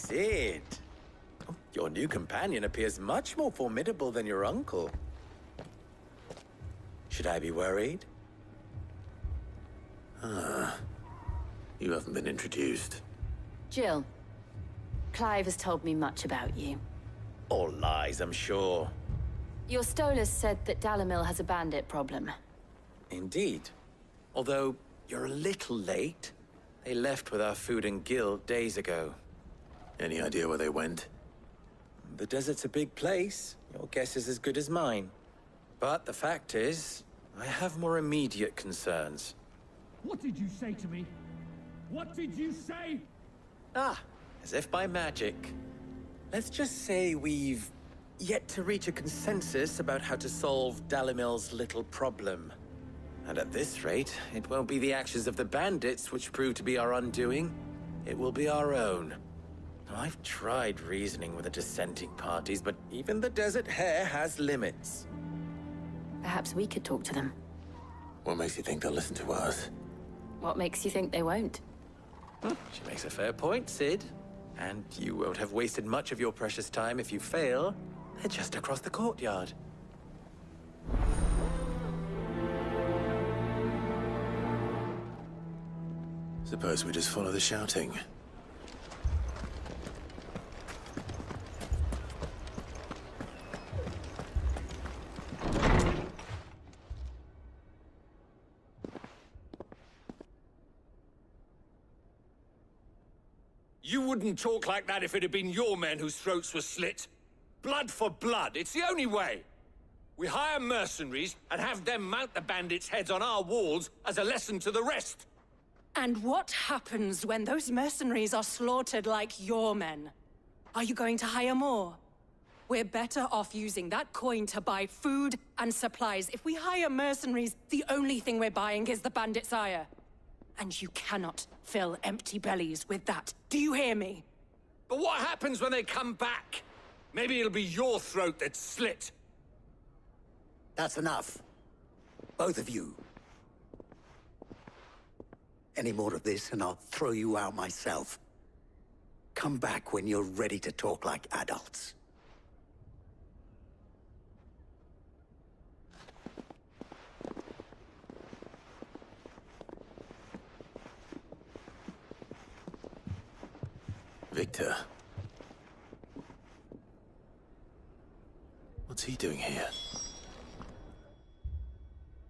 Sid. Oh, your new companion appears much more formidable than your uncle. Should I be worried? You haven't been introduced. Jill, Clive has told me much about you. All lies, I'm sure. Your Stolas said that Dalamil has a bandit problem. Indeed. Although, you're a little late. They left with our food and guild days ago. Any idea where they went? The desert's a big place. Your guess is as good as mine. But the fact is, I have more immediate concerns. What did you say to me? What did you say? Ah, as if by magic. Let's just say we've yet to reach a consensus about how to solve Dalamil's little problem. And at this rate, it won't be the actions of the bandits which prove to be our undoing. It will be our own. Now, I've tried reasoning with the dissenting parties, but even the Desert Hare has limits. Perhaps we could talk to them. What makes you think they'll listen to us? What makes you think they won't? She makes a fair point, Sid. And you won't have wasted much of your precious time if you fail. They're just across the courtyard. Suppose we just follow the shouting. You wouldn't talk like that if it had been your men whose throats were slit. Blood for blood, it's the only way. We hire mercenaries and have them mount the bandits' heads on our walls as a lesson to the rest. And what happens when those mercenaries are slaughtered like your men? Are you going to hire more? We're better off using that coin to buy food and supplies. If we hire mercenaries, the only thing we're buying is the bandits' ire. And you cannot fill empty bellies with that. Do you hear me? But what happens when they come back? Maybe it'll be your throat that's slit. That's enough. Both of you. Any more of this and I'll throw you out myself. Come back when you're ready to talk like adults. Victor. What's he doing here?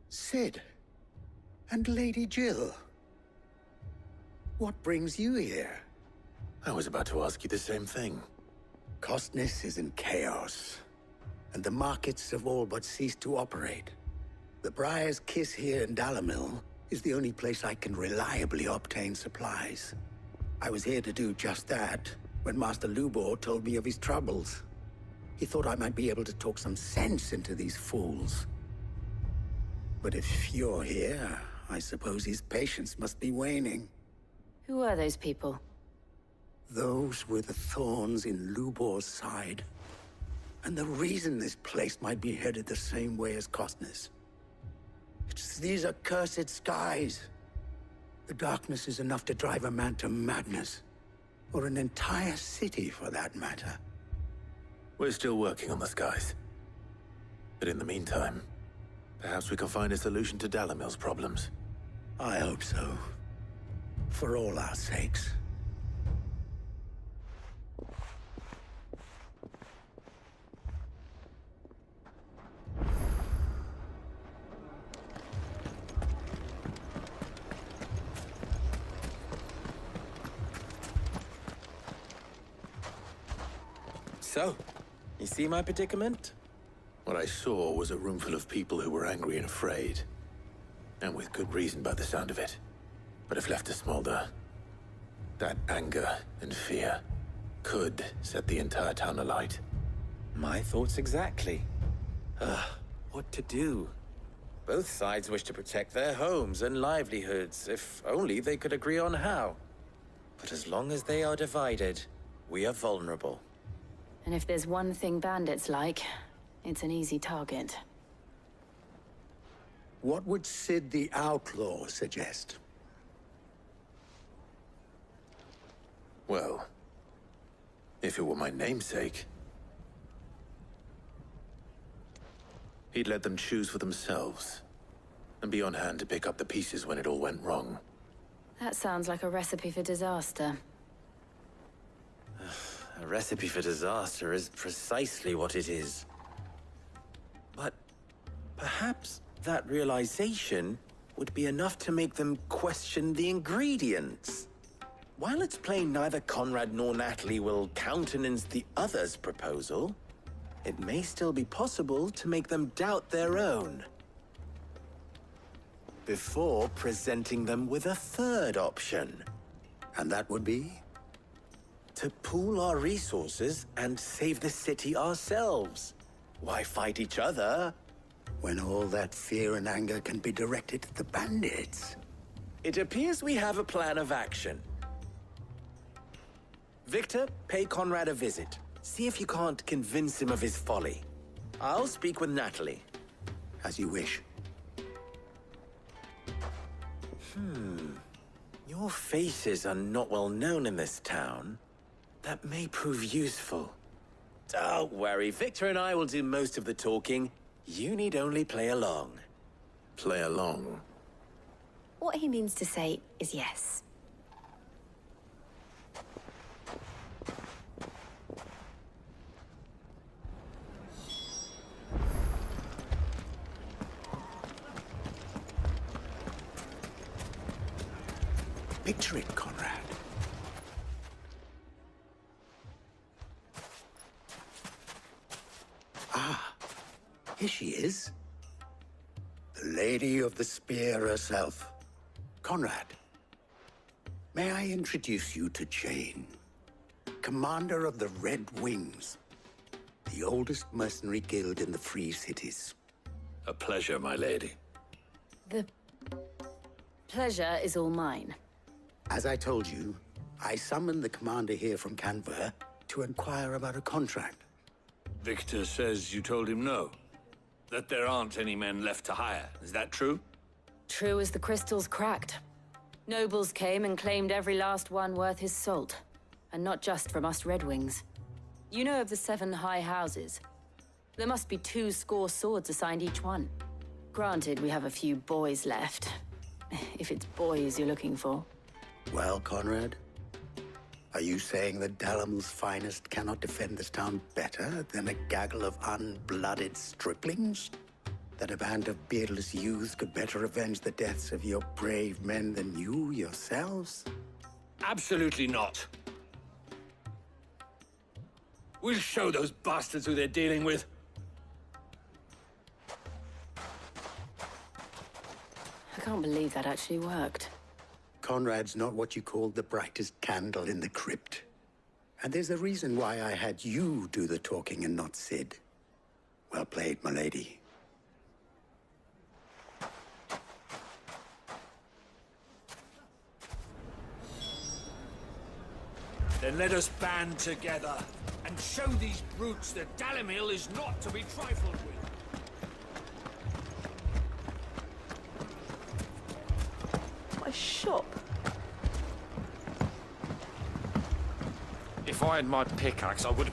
Sid. And Lady Jill. What brings you here? I was about to ask you the same thing. Costness is in chaos, and the markets have all but ceased to operate. The Briar's Kiss here in Dalamil is the only place I can reliably obtain supplies. I was here to do just that when Master Lubor told me of his troubles. He thought I might be able to talk some sense into these fools. But if you're here, I suppose his patience must be waning. Who are those people? Those were the thorns in Lubor's side. And the reason this place might be headed the same way as Costness. It's these accursed skies. The darkness is enough to drive a man to madness. Or an entire city, for that matter. We're still working on the skies. But in the meantime, perhaps we can find a solution to Dalamil's problems. I hope so. For all our sakes. So, you see my predicament? What I saw was a room full of people who were angry and afraid. And with good reason by the sound of it. But if left to smolder, that anger and fear could set the entire town alight. My thoughts exactly. What to do? Both sides wish to protect their homes and livelihoods, if only they could agree on how. But as long as they are divided, we are vulnerable. And if there's one thing bandits like, it's an easy target. What would Sid the Outlaw suggest? Well, If it were my namesake, he'd let them choose for themselves and be on hand to pick up the pieces when it all went wrong. That sounds like a recipe for disaster. A recipe for disaster is precisely what it is. But perhaps that realization would be enough to make them question the ingredients. While it's plain neither Conrad nor Natalie will countenance the other's proposal, it may still be possible to make them doubt their own before presenting them with a third option. And that would be? To pool our resources and save the city ourselves. Why fight each other? When all that fear and anger can be directed at the bandits. It appears we have a plan of action. Victor, pay Conrad a visit. See if you can't convince him of his folly. I'll speak with Natalie. As you wish. Your faces are not well known in this town. That may prove useful. Don't worry, Victor and I will do most of the talking. You need only play along. Play along. What he means to say is yes. Picture it, Conrad. Ah, here she is. The Lady of the Spear herself. Conrad, may I introduce you to Jane, commander of the Red Wings, the oldest mercenary guild in the Free Cities. A pleasure, my lady. The pleasure is all mine. As I told you, I summoned the commander here from Canver to inquire about a contract. Victor says you told him no. That there aren't any men left to hire. Is that true? True as the crystals cracked. Nobles came and claimed every last one worth his salt. And not just from us Red Wings. You know of the 7 high houses. There must be 2 swords assigned each one. Granted, we have a few boys left. If it's boys you're looking for. Well, Conrad, are you saying that Dalamil's finest cannot defend this town better than a gaggle of unblooded striplings? That a band of beardless youths could better avenge the deaths of your brave men than you yourselves? Absolutely not. We'll show those bastards who they're dealing with. I can't believe that actually worked. Conrad's not what you call the brightest candle in the crypt. And there's a reason why I had you do the talking and not Sid. Well played, my lady. Then let us band together and show these brutes that Dalimil is not to be trifled with. A shop. If I had my pickaxe, I would...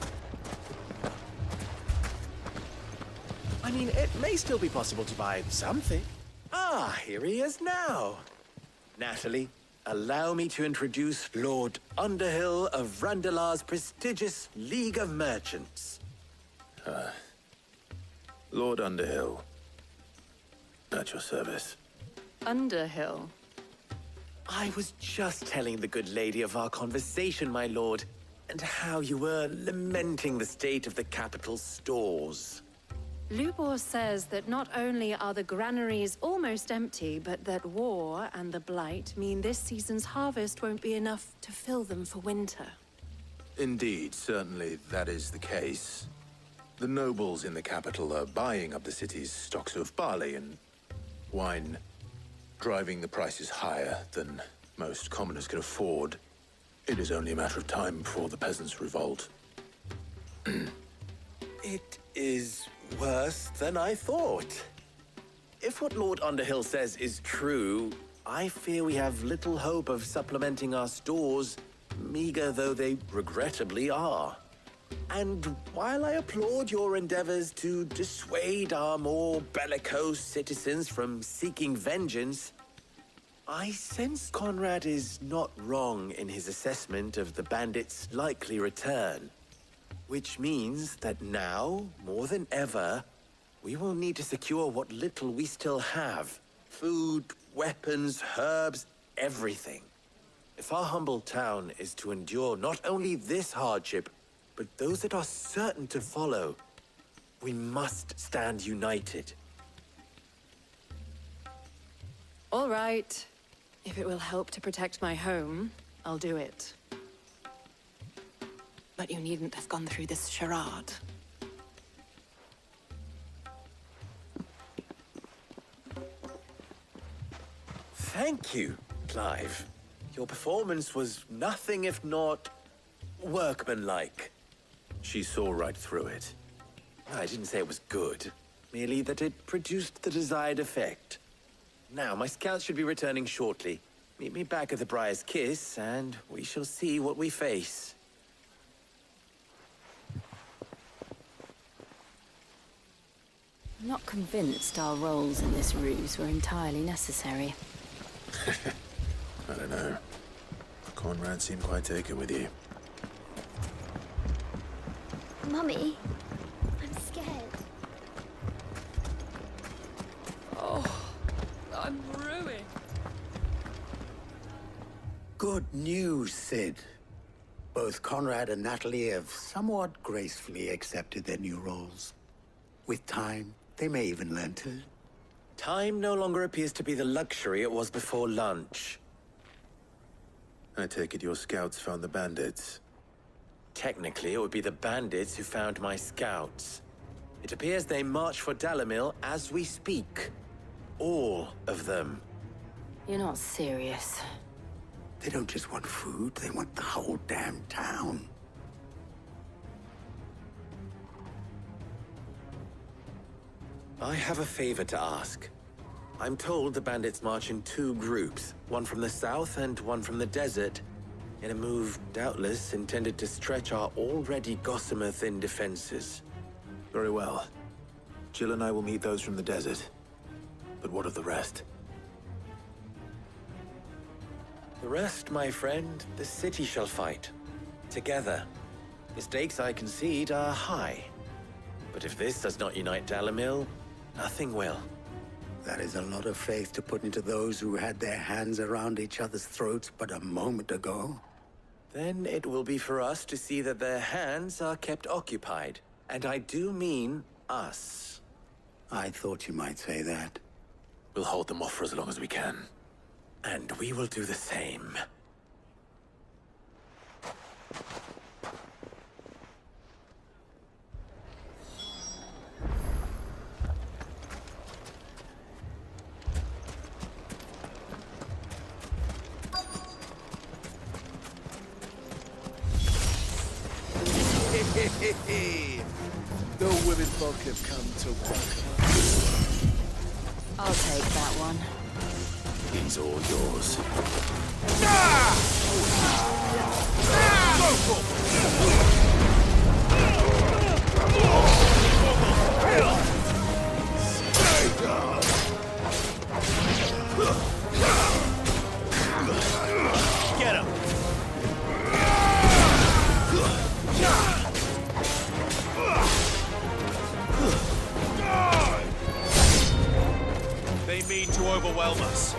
I mean, it may still be possible to buy something. Ah, here he is now. Natalie, allow me to introduce Lord Underhill of Randalar's prestigious League of Merchants. Lord Underhill. At your service. Underhill. I was just telling the good lady of our conversation, my lord, and how you were lamenting the state of the capital's stores. Lubor says that not only are the granaries almost empty, but that war and the Blight mean this season's harvest won't be enough to fill them for winter. Indeed, certainly that is the case. The nobles in the capital are buying up the city's stocks of barley and wine, driving the prices higher than most commoners can afford. It is only a matter of time before the peasants revolt. It is worse than I thought. If what Lord Underhill says is true, I fear we have little hope of supplementing our stores, meager though they regrettably are. And while I applaud your endeavors to dissuade our more bellicose citizens from seeking vengeance, I sense Conrad is not wrong in his assessment of the bandits' likely return. Which means that now, more than ever, we will need to secure what little we still have. Food, weapons, herbs, everything. If our humble town is to endure not only this hardship, but those that are certain to follow, we must stand united. All right. If it will help to protect my home, I'll do it. But you needn't have gone through this charade. Thank you, Clive. Your performance was nothing if not workmanlike. She saw right through it. I didn't say it was good, merely that it produced the desired effect. Now, my scouts should be returning shortly. Meet me back at the Briar's Kiss, and we shall see what we face. I'm not convinced our roles in this ruse were entirely necessary. I don't know. Conrad seemed quite taken with you. Mummy, I'm scared. I'm ruined. Good news, Sid. Both Conrad and Natalie have somewhat gracefully accepted their new roles. With time, they may even learn to. Time no longer appears to be the luxury it was before lunch. I take it your scouts found the bandits. Technically, it would be the bandits who found my scouts. It appears they march for Dalimil as we speak. All of them. You're not serious. They don't just want food, they want the whole damn town. I have a favor to ask. I'm told the bandits march in two groups, one from the south and one from the desert, in a move doubtless intended to stretch our already gossamer-thin defenses. Very well. Jill and I will meet those from the desert. But what of the rest? The rest, my friend, the city shall fight. Together. The stakes, I concede, are high. But if this does not unite Dalimil, nothing will. That is a lot of faith to put into those who had their hands around each other's throats but a moment ago. Then it will be for us to see that their hands are kept occupied. And I do mean us. I thought you might say that. We'll hold them off for as long as we can. And we will do the same. The women folk have come to welcome. I'll take that one. He's all yours. Get him! They mean to overwhelm us.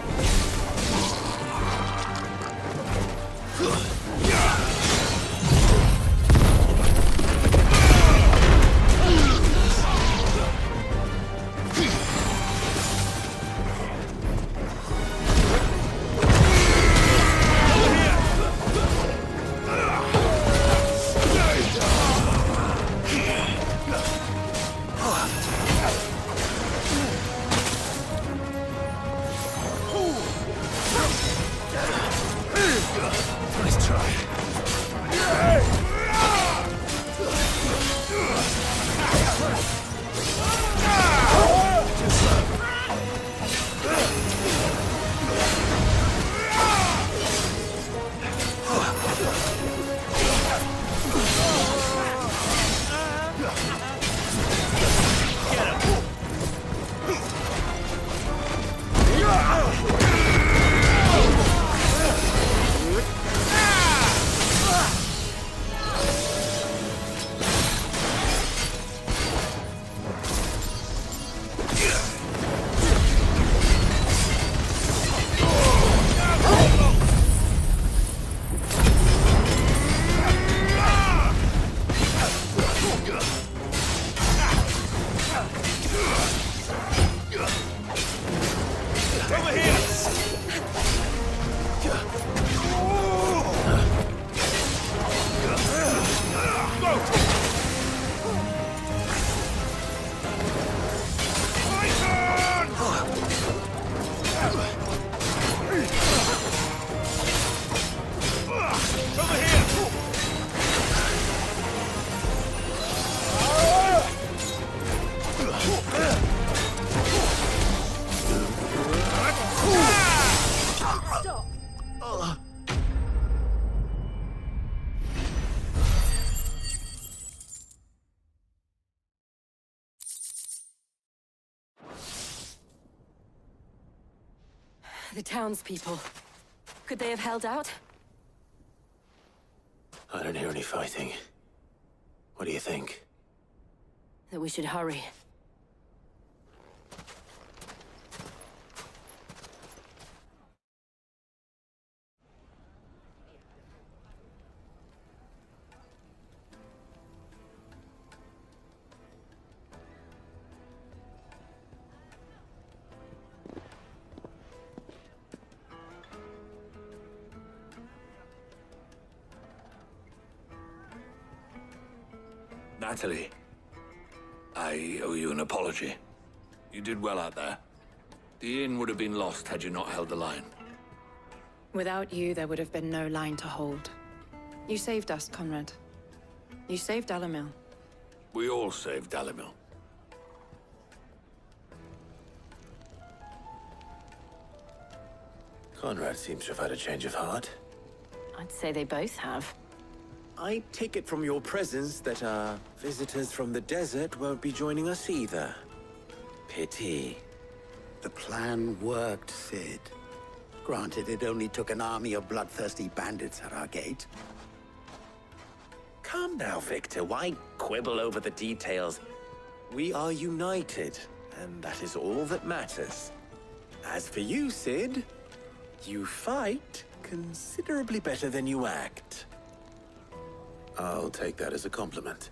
The townspeople. Could they have held out? I don't hear any fighting. What do you think? That we should hurry. Natalie, I owe you an apology. You did well out there. The inn would have been lost had you not held the line. Without you, there would have been no line to hold. You saved us, Conrad. You saved Dalimil. We all saved Dalimil. Conrad seems to have had a change of heart. I'd say they both have. I take it from your presence that our visitors from the desert won't be joining us either. Pity. The plan worked, Sid. Granted, it only took an army of bloodthirsty bandits at our gate. Calm now, Victor. Why quibble over the details? We are united, and that is all that matters. As for you, Sid, you fight considerably better than you act. I'll take that as a compliment.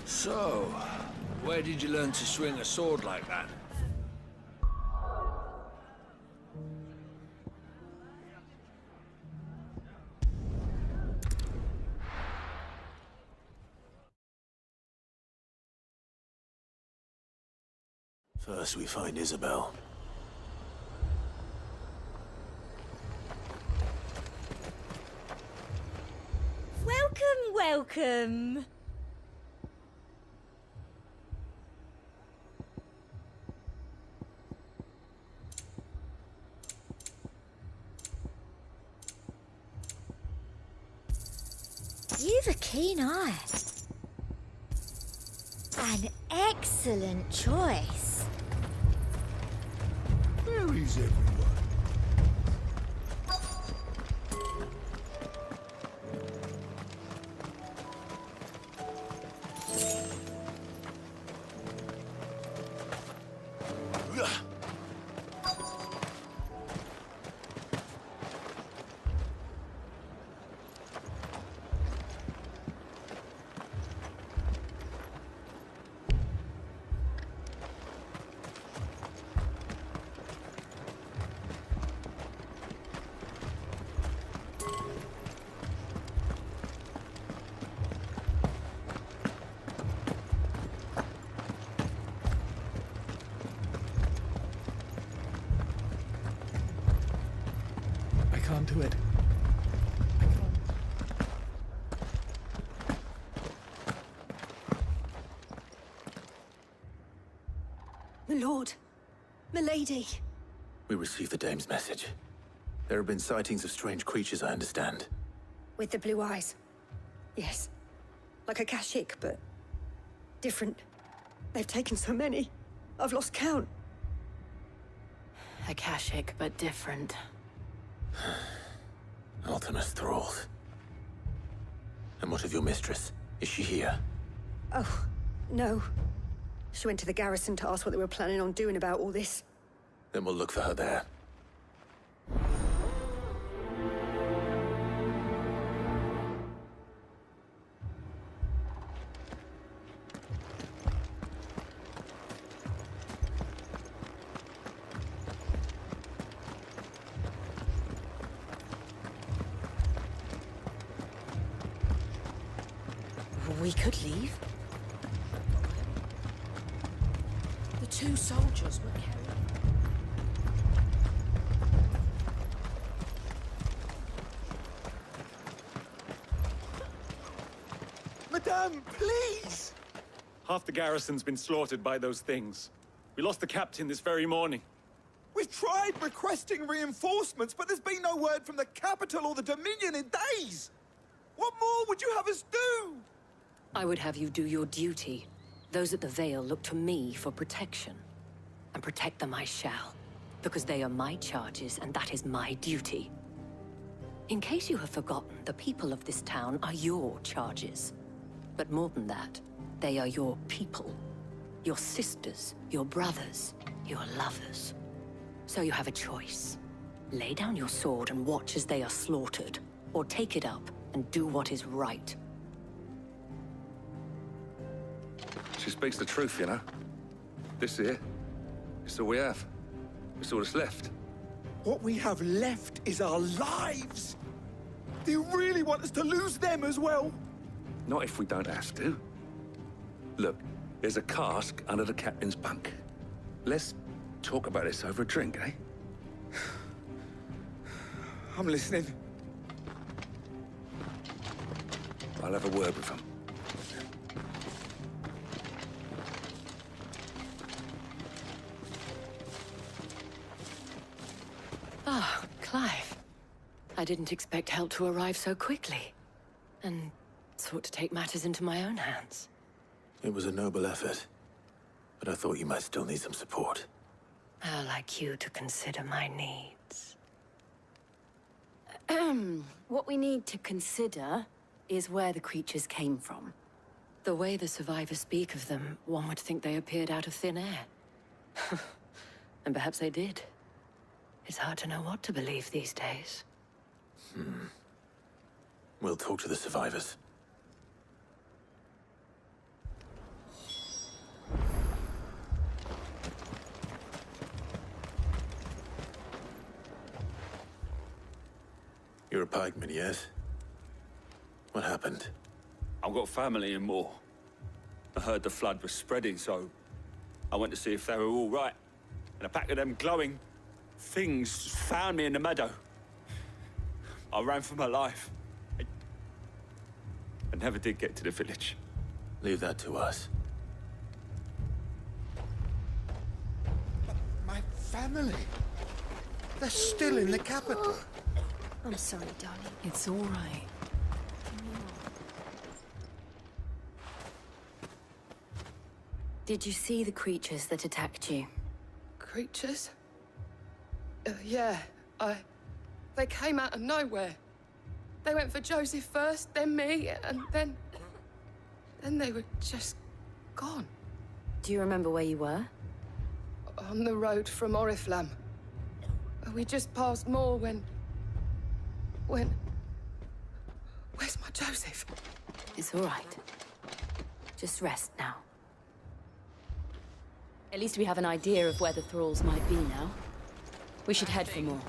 So, where did you learn to swing a sword like that? First we find Isabel. Welcome, welcome. You've a keen eye. An excellent choice. Where is everyone? I can't do it. I can't. My lord. Milady. We received the dame's message. There have been sightings of strange creatures, I understand. With the blue eyes. Yes. Like a Kashik, but different. They've taken so many. I've lost count. Akashic, but different. Ultimus thralls. And what of your mistress? Is she here? Oh, no. She went to the garrison to ask what they were planning on doing about all this. Then we'll look for her there. We could leave. The two soldiers were carrying... Madame, please! Half the garrison's been slaughtered by those things. We lost the captain this very morning. We've tried requesting reinforcements, but there's been no word from the capital or the Dominion in days! What more would you have us do? I would have you do your duty. Those at the Vale look to me for protection. And protect them I shall. Because they are my charges, and that is my duty. In case you have forgotten, the people of this town are your charges. But more than that, they are your people. Your sisters, your brothers, your lovers. So you have a choice. Lay down your sword and watch as they are slaughtered, or take it up and do what is right. She speaks the truth, you know. This here, it's all we have. It's all that's left. What we have left is our lives! Do you really want us to lose them as well? Not if we don't have to. Look, there's a cask under the captain's bunk. Let's talk about this over a drink, eh? I'm listening. I'll have a word with him. Ah, Clive. I didn't expect help to arrive so quickly. And sought to take matters into my own hands. It was a noble effort, but I thought you might still need some support. How like you to consider my needs. What we need to consider is where the creatures came from. The way the survivors speak of them, one would think they appeared out of thin air. And perhaps they did. It's hard to know what to believe these days. We'll talk to the survivors. You're a pikeman, yes? What happened? I've got family in Moor. I heard the flood was spreading, so I went to see if they were all right. And a pack of them glowing things found me in the meadow. I ran for my life. I never did get to the village. Leave that to us. But my family... They're still in the capital. I'm sorry, darling. It's all right. Did you see the creatures that attacked you? Creatures? Yeah, they came out of nowhere. They went for Joseph first, then me, and then they were just gone. Do you remember where you were? On the road from Oriflamme. We just passed Moor when... Where's my Joseph? It's all right. Just rest now. At least we have an idea of where the thralls might be now. We should head for more.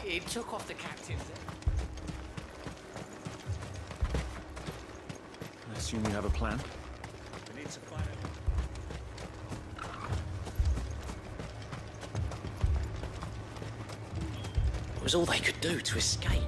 He took off the captain. I assume you have a plan? We need to find it. It was all they could do to escape.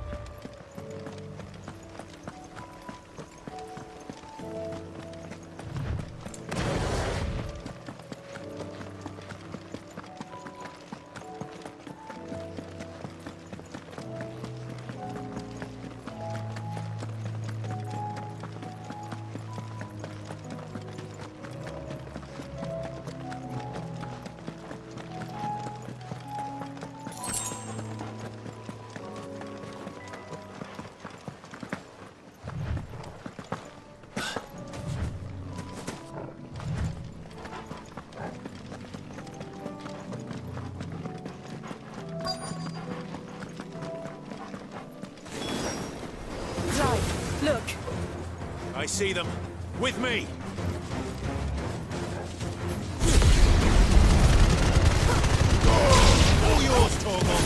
Look! I see them. With me! All yours, Torgal!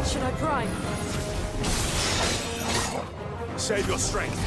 Should I prime? Save your strength.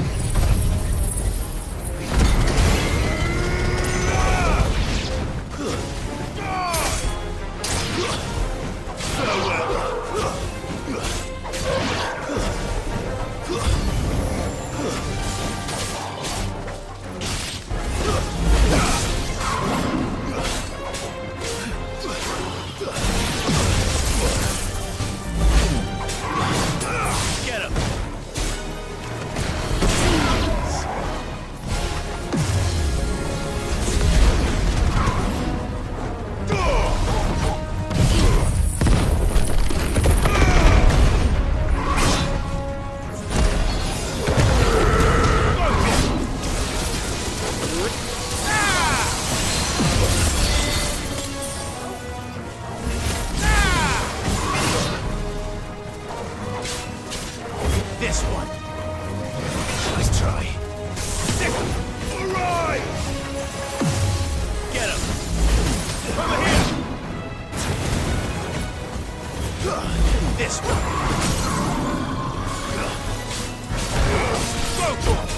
Go for it!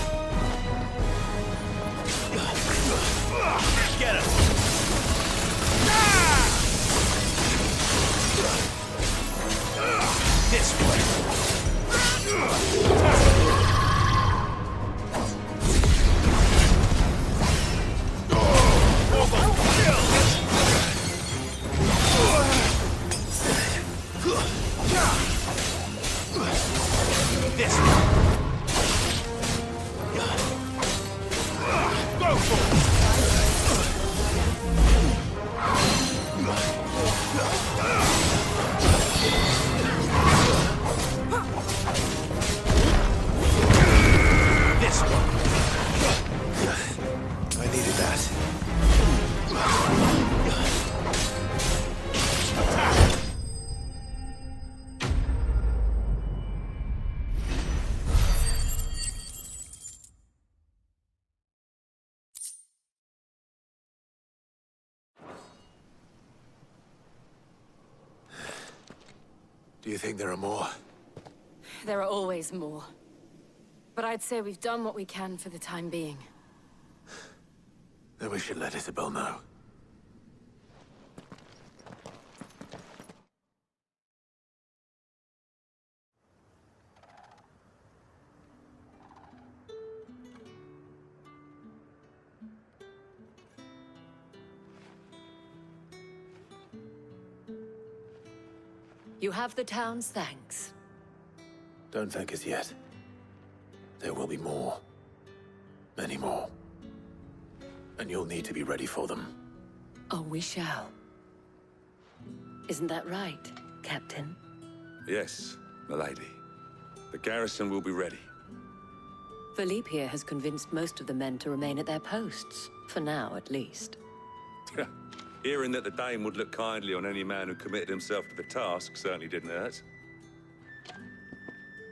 Get him! This way! This way! Go for it! This one. I needed that. Do you think there are more? There are always more. But I'd say we've done what we can for the time being. Then we should let Isabel know. You have the town's thanks. Don't thank us yet. There will be more. Many more. And you'll need to be ready for them. Oh, we shall. Isn't that right, Captain? Yes, milady. The garrison will be ready. Philippe here has convinced most of the men to remain at their posts. For now, at least. Hearing that the Dame would look kindly on any man who committed himself to the task certainly didn't hurt.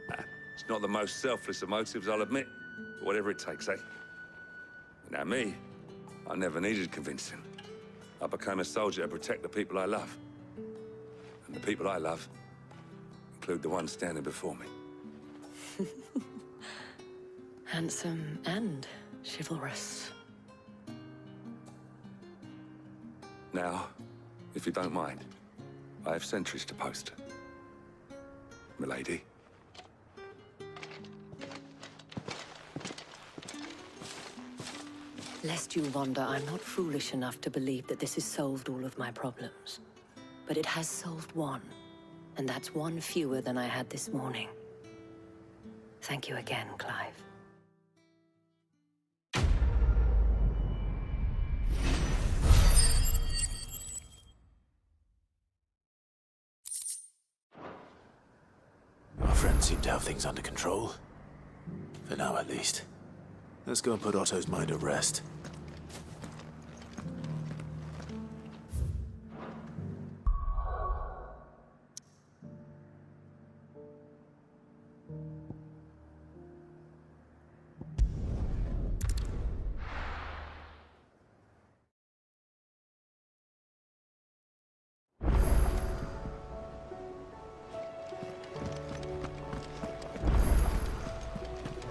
It's not the most selfless of motives, I'll admit. But whatever it takes, eh? Now me, I never needed convincing. I became a soldier to protect the people I love. And the people I love include the one standing before me. Handsome and chivalrous. Now, if you don't mind, I have sentries to post. Milady. Lest you wonder, I'm not foolish enough to believe that this has solved all of my problems. But it has solved one, and that's one fewer than I had this morning. Thank you again, Clive. Our friends seem to have things under control. For now, at least. Let's go and put Otto's mind at rest.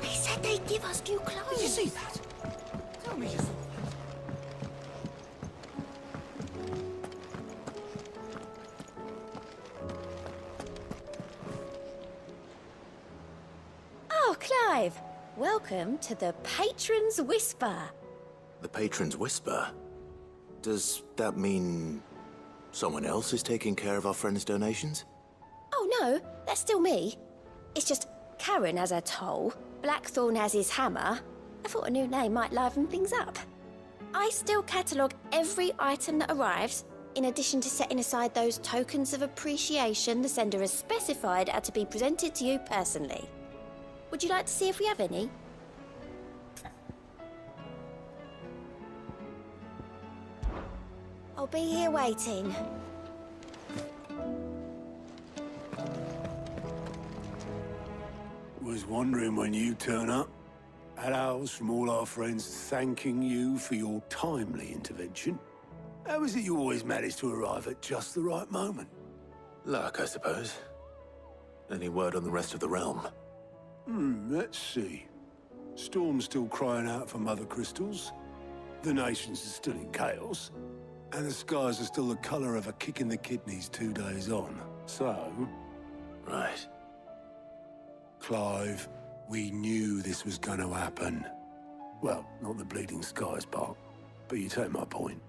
They said they'd give us new clothes. Did you see that? Tell me you saw that. Oh, Clive. Welcome to the Patron's Whisper. The Patron's Whisper? Does that mean someone else is taking care of our friends' donations? Oh, no. That's still me. It's just Karen has her toll, Blackthorn has his hammer. I thought a new name might liven things up. I still catalogue every item that arrives, in addition to setting aside those tokens of appreciation the sender has specified are to be presented to you personally. Would you like to see if we have any? I'll be here waiting. Was wondering when you turn up. Had ours from all our friends thanking you for your timely intervention. How is it you always manage to arrive at just the right moment? Luck, I suppose. Any word on the rest of the realm? Let's see. Storm's still crying out for mother crystals. The nations are still in chaos. And the skies are still the colour of a kick in the kidneys 2 days on. So... Right. Clive, we knew this was going to happen. Well, not the bleeding skies part, but you take my point.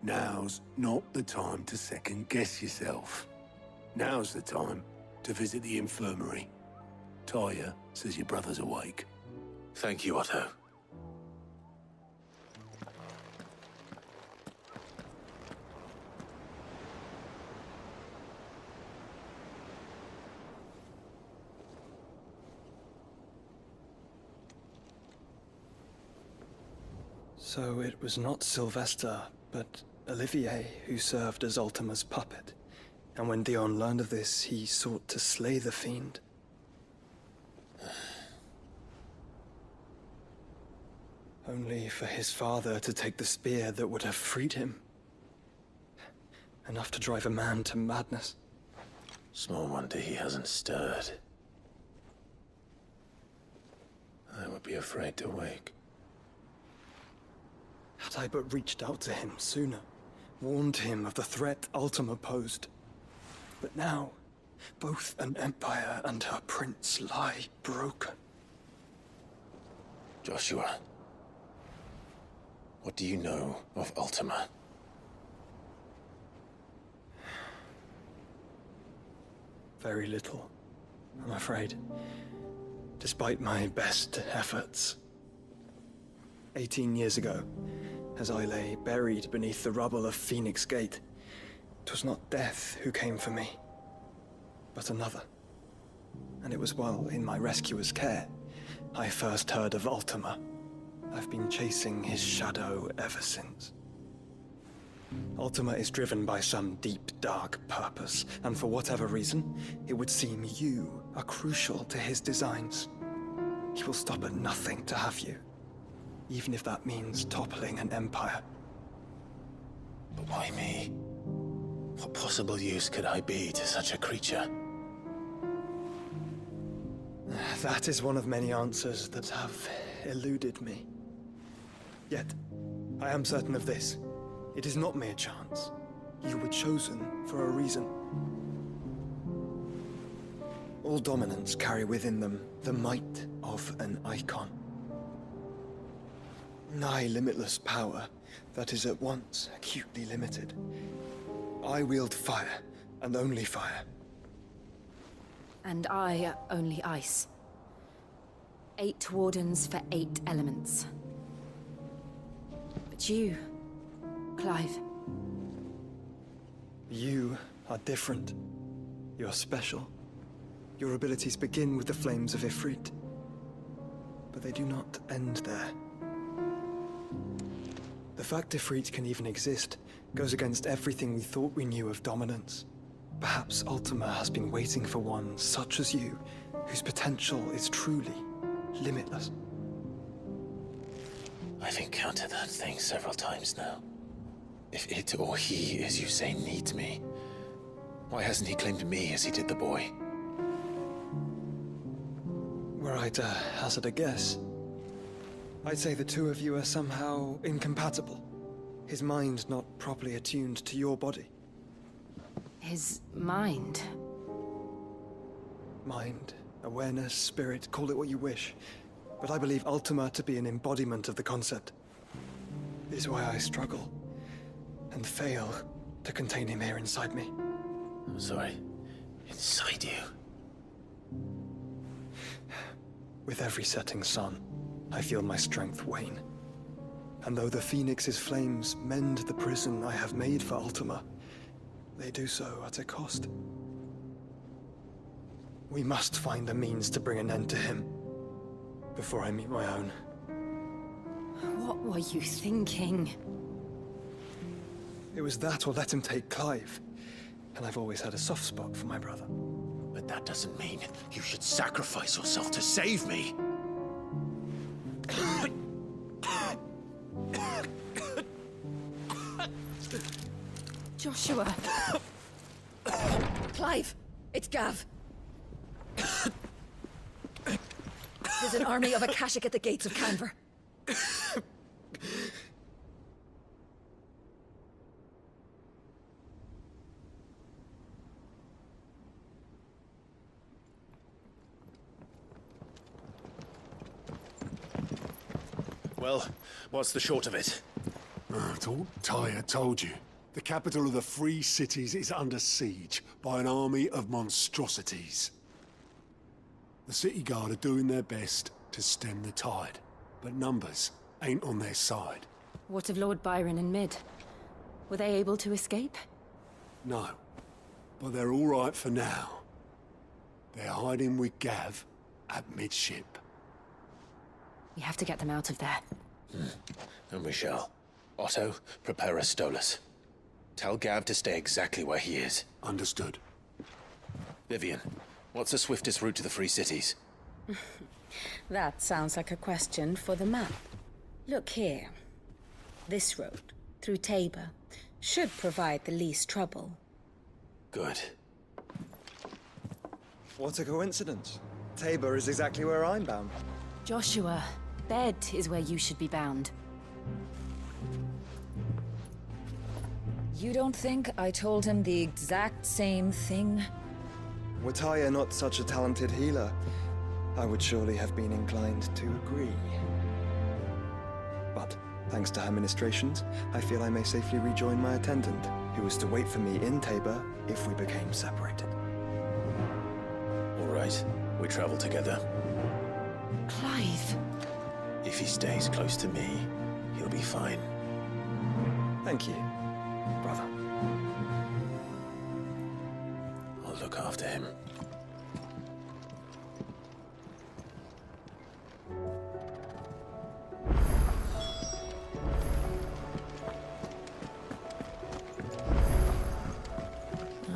Now's not the time to second-guess yourself. Now's the time to visit the infirmary. Talia says your brother's awake. Thank you, Otto. So it was not Sylvester, but Olivier who served as Ultima's puppet. And when Dion learned of this, he sought to slay the fiend. Only for his father to take the spear that would have freed him. Enough to drive a man to madness. Small wonder he hasn't stirred. I would be afraid to wake. Had I but reached out to him sooner, warned him of the threat Ultima posed. But now, both an empire and her prince lie broken. Joshua, what do you know of Ultima? Very little, I'm afraid. Despite my best efforts. 18 years ago, as I lay buried beneath the rubble of Phoenix Gate, 'twas not death who came for me, but another. And it was while in my rescuer's care, I first heard of Ultima. I've been chasing his shadow ever since. Ultima is driven by some deep, dark purpose, and for whatever reason, it would seem you are crucial to his designs. He will stop at nothing to have you, even if that means toppling an empire. But why me? What possible use could I be to such a creature? That is one of many answers that have eluded me. Yet, I am certain of this. It is not mere chance. You were chosen for a reason. All dominants carry within them the might of an icon. Nigh limitless power that is at once acutely limited. I wield fire, and only fire. And I only ice. 8 wardens for 8 elements. But you, Clive. You are different. You're special. Your abilities begin with the flames of Ifrit. But they do not end there. The fact Ifrit can even exist goes against everything we thought we knew of dominance. Perhaps Ultima has been waiting for one such as you, whose potential is truly limitless. I've encountered that thing several times now. If it or he, as you say, needs me, why hasn't he claimed me as he did the boy? Were I to hazard a guess, I'd say the two of you are somehow incompatible. His mind not properly attuned to your body. His mind? Mind, awareness, spirit, call it what you wish. But I believe Ultima to be an embodiment of the concept. It is why I struggle and fail to contain him here inside me. I'm sorry. Inside you? With every setting sun, I feel my strength wane. And though the Phoenix's flames mend the prison I have made for Ultima, they do so at a cost. We must find a means to bring an end to him before I meet my own. What were you thinking? It was that or let him take Clive. And I've always had a soft spot for my brother. But that doesn't mean you should sacrifice yourself to save me. Joshua. Clive, it's Gav. There's an army of Akashic at the gates of Canver. Well, what's the short of it? I thought Tyre told you. The capital of the Free Cities is under siege by an army of monstrosities. The city guard are doing their best to stem the tide, but numbers ain't on their side. What of Lord Byron and Mid? Were they able to escape? No, but they're all right for now. They're hiding with Gav at midship. We have to get them out of there. And we shall. Otto, prepare a Stolas. Tell Gav to stay exactly where he is. Understood. Vivian, what's the swiftest route to the Free Cities? That sounds like a question for the map. Look here. This road, through Tabor, should provide the least trouble. Good. What a coincidence. Tabor is exactly where I'm bound. Joshua, Bed is where you should be bound. You don't think I told him the exact same thing? Were Tyre not such a talented healer, I would surely have been inclined to agree. But, thanks to her ministrations, I feel I may safely rejoin my attendant, who was to wait for me in Tabor if we became separated. All right, we travel together. Clive. If he stays close to me, he'll be fine. Thank you, brother. I'll look after him.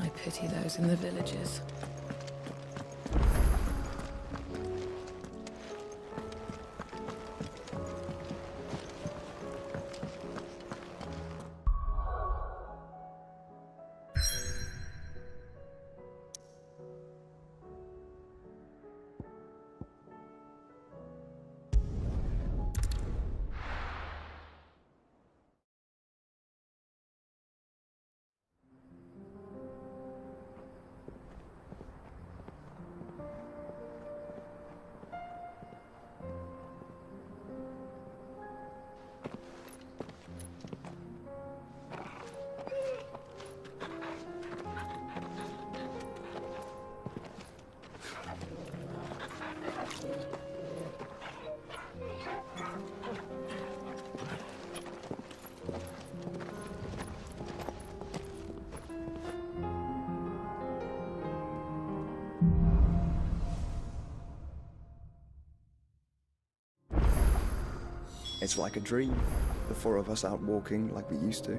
I pity those in the villages. It's like a dream. The four of us out walking like we used to.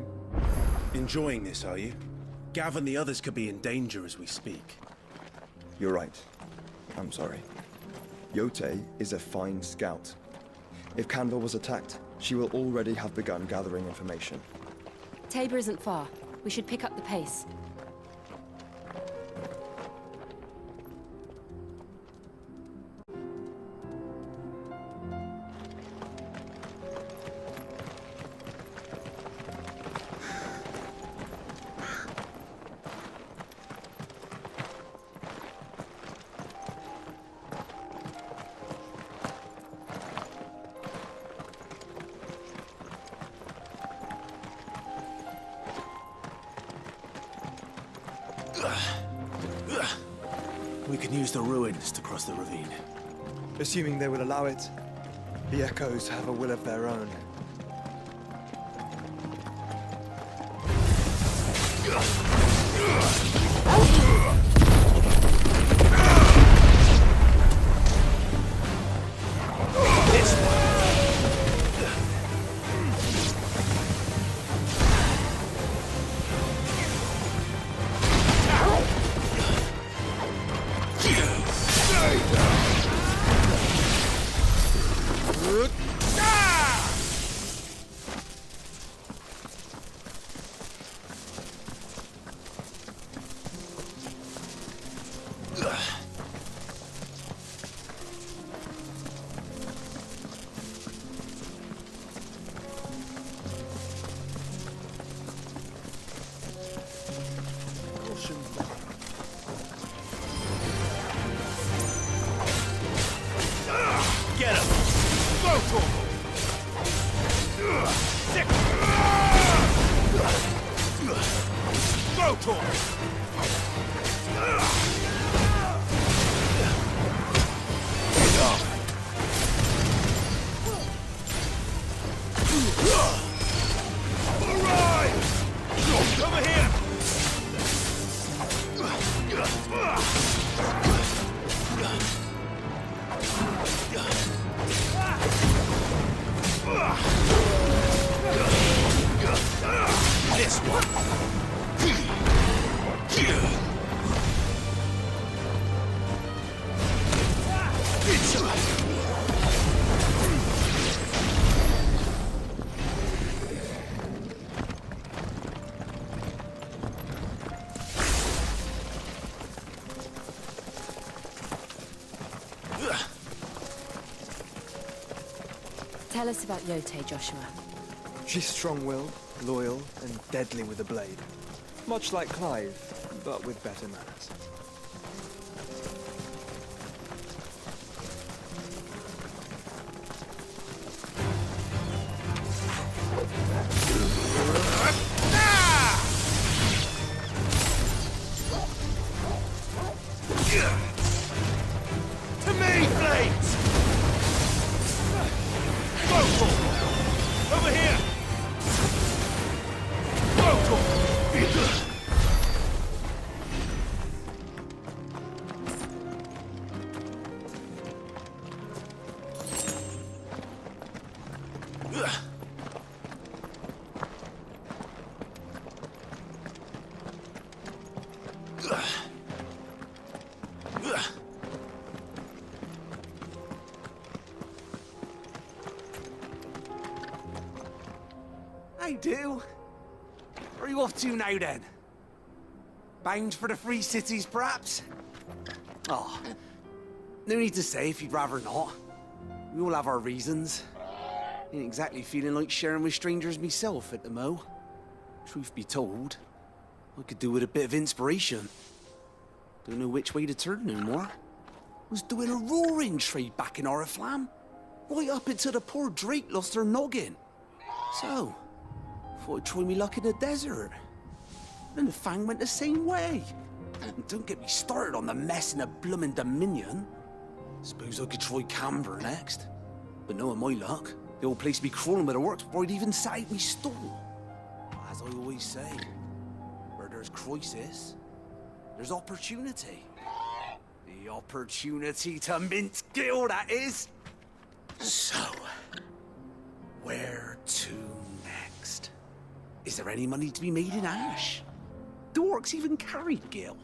Enjoying this, are you? Gav and the others could be in danger as we speak. You're right. I'm sorry. Yote is a fine scout. If Canver was attacked, she will already have begun gathering information. Tabor isn't far. We should pick up the pace. We can use the ruins to cross the ravine. Assuming they will allow it. The Echoes have a will of their own. Over here! This one. Tell us about Yote, Joshua. She's strong-willed, loyal, and deadly with a blade. Much like Clive, but with better manners. To me, blades! Over here! I do. Where are you off to now, then? Bound for the Free Cities, perhaps? Oh, no need to say if you'd rather not. We all have our reasons. Ain't exactly feeling like sharing with strangers myself at the mo. Truth be told, I could do with a bit of inspiration. Don't know which way to turn no more. Was doing a roaring trade back in Oriflamme. Right up until the poor Drake lost her noggin. So, thought I'd try me luck in the desert. And the Fang went the same way. And don't get me started on the mess in the bloomin' Dominion. Suppose I could try Canberra next. But knowing my luck, the old place be crawling with the works before I'd even sat out me stall. As I always say, where there's crisis, there's opportunity. The opportunity to mint Gil, that is. So, where to next? Is there any money to be made in Ash? The orcs even carried Gil.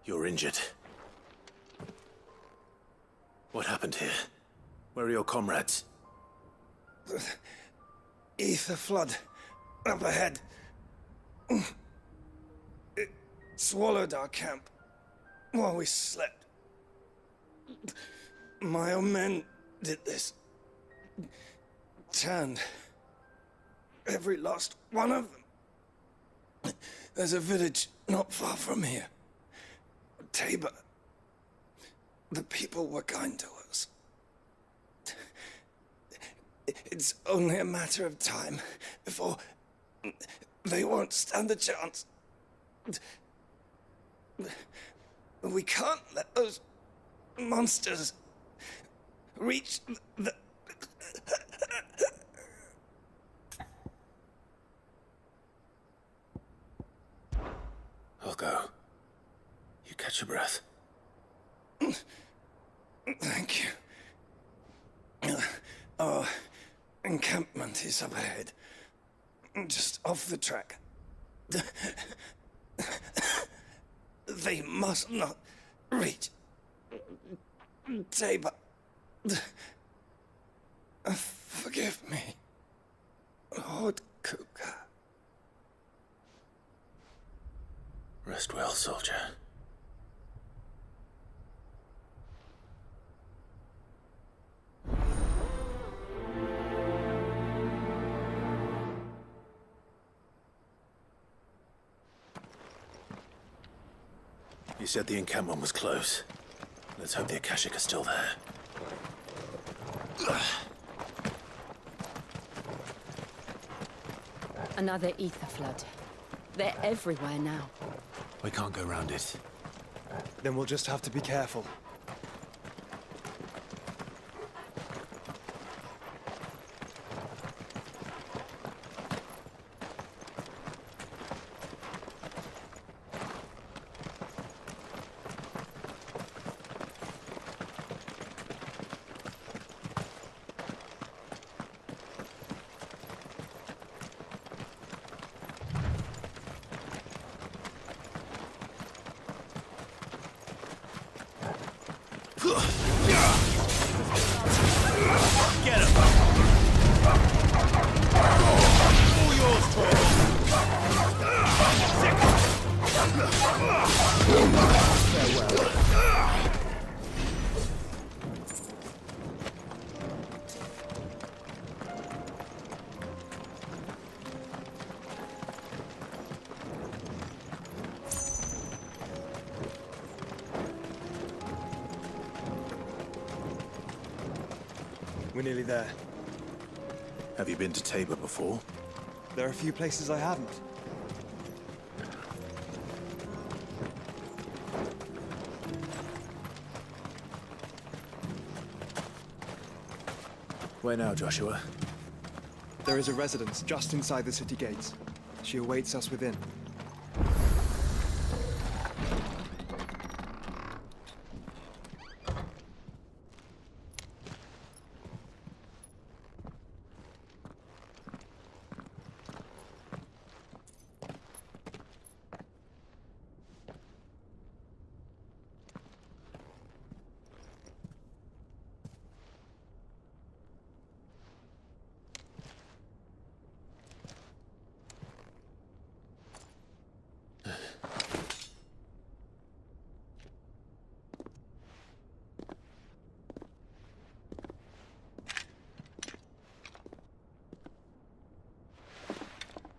You're injured. What happened here? Where are your comrades? Ether flood. Up ahead. It swallowed our camp while we slept. My own men did this. Turned every last one of them. There's a village not far from here. Tabor. The people were kind to us. It's only a matter of time before they won't stand a chance. We can't let those monsters reach the... I'll go. You catch your breath. Thank you. Our encampment is up ahead. Just off the track. They must not reach Tabor. Forgive me, Lord Kuka. Rest well, soldier. You said the encampment was close. Let's hope the Akashic are still there. Another ether flood. They're everywhere now. We can't go round it. Then we'll just have to be careful. Get him! All yours, We're nearly there. Have you been to Tabor before? There are a few places I haven't. Where now, Joshua? There is a residence just inside the city gates. She awaits us within.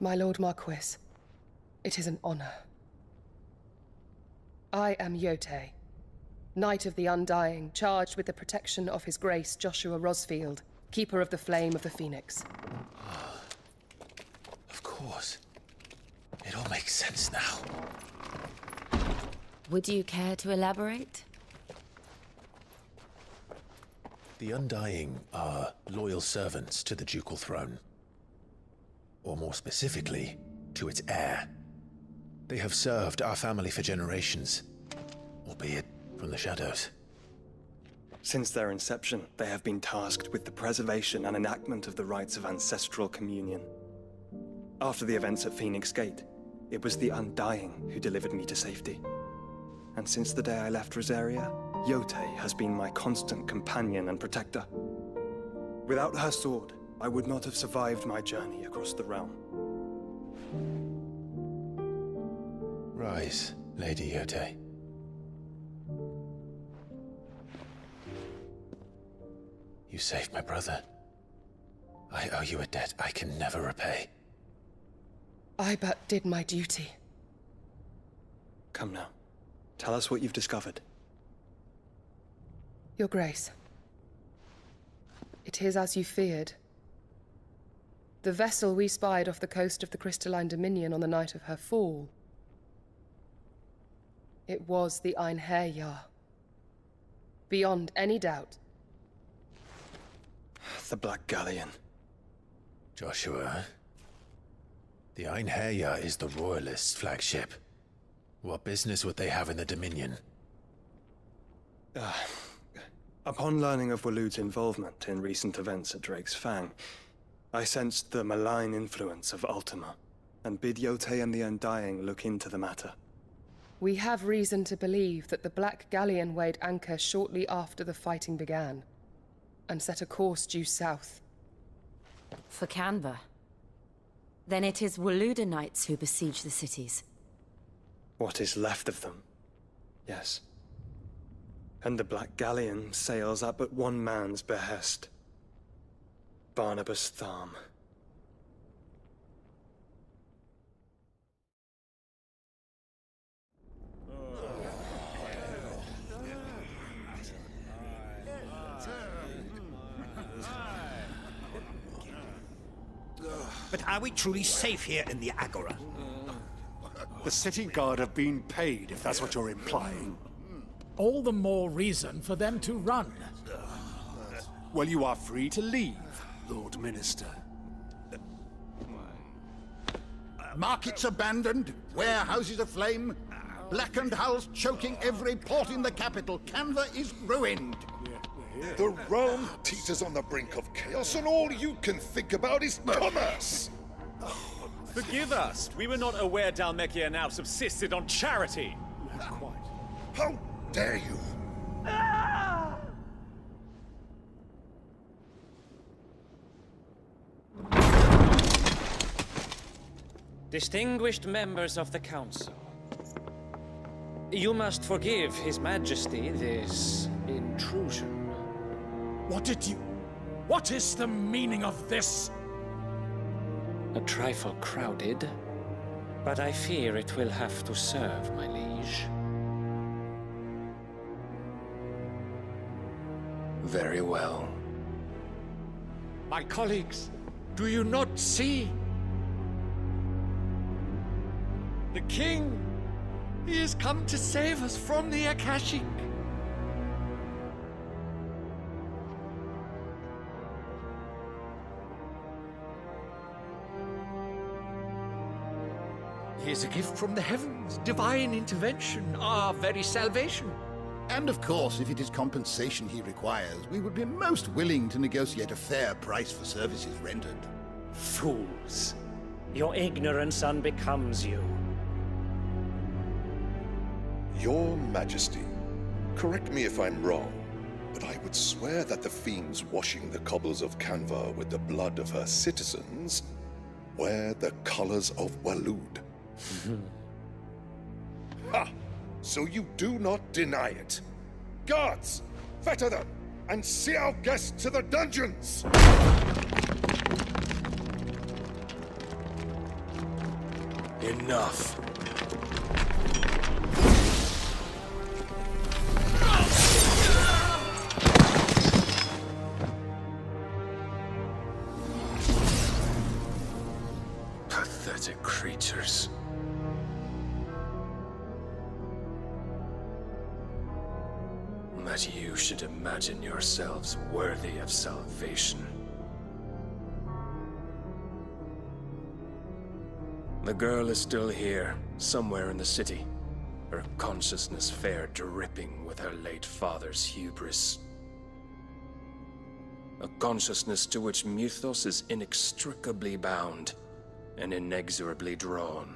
My Lord Marquis, it is an honor. I am Yote, Knight of the Undying, charged with the protection of His Grace Joshua Rosfield, Keeper of the Flame of the Phoenix. Of course. It all makes sense now. Would you care to elaborate? The Undying are loyal servants to the ducal throne. Or more specifically, to its heir. They have served our family for generations, albeit from the shadows. Since their inception, they have been tasked with the preservation and enactment of the rites of ancestral communion. After the events at Phoenix Gate, it was the Undying who delivered me to safety. And since the day I left Rosaria, Yote has been my constant companion and protector. Without her sword, I would not have survived my journey across the realm. Rise, Lady Yote. You saved my brother. I owe you a debt I can never repay. I but did my duty. Come now. Tell us what you've discovered. Your Grace. It is as you feared. The vessel we spied off the coast of the Crystalline Dominion on the night of her fall. It was the Einherjar. Beyond any doubt. The Black Galleon. Joshua, the Einherjar is the Royalists' flagship. What business would they have in the Dominion? Upon learning of Waloed's involvement in recent events at Drake's Fang, I sensed the malign influence of Ultima, and bid Yote and the Undying look into the matter. We have reason to believe that the Black Galleon weighed anchor shortly after the fighting began, and set a course due south. For Canva. Then it is Waloed Knights who besiege the cities. What is left of them? Yes. And the Black Galleon sails at but one man's behest. Barnabas Tharm. But are we truly safe here in the Agora? The city guard have been paid, if that's what you're implying. All the more reason for them to run. Well, you are free to leave, Lord Minister. Markets abandoned, warehouses aflame, blackened hulls choking every port in the capital. Canva is ruined. The realm teeters on the brink of chaos, and all you can think about is commerce! Forgive us. We were not aware Dhalmekia now subsisted on charity. Quite. How dare you? Distinguished members of the Council, you must forgive His Majesty this intrusion. What is the meaning of this? A trifle crowded, but I fear it will have to serve, my liege. Very well. My colleagues, do you not see? The king! He has come to save us from the Akashic! He is a gift from the heavens, divine intervention, our very salvation. And of course, if it is compensation he requires, we would be most willing to negotiate a fair price for services rendered. Fools! Your ignorance unbecomes you. Your Majesty, correct me if I'm wrong, but I would swear that the fiends washing the cobbles of Canva with the blood of her citizens wear the colors of Waloed. Ha! So you do not deny it. Guards, fetter them, and see our guests to the dungeons! Enough. Pathetic creatures. That you should imagine yourselves worthy of salvation. The girl is still here, somewhere in the city. Her consciousness fair dripping with her late father's hubris. A consciousness to which Mythos is inextricably bound and inexorably drawn.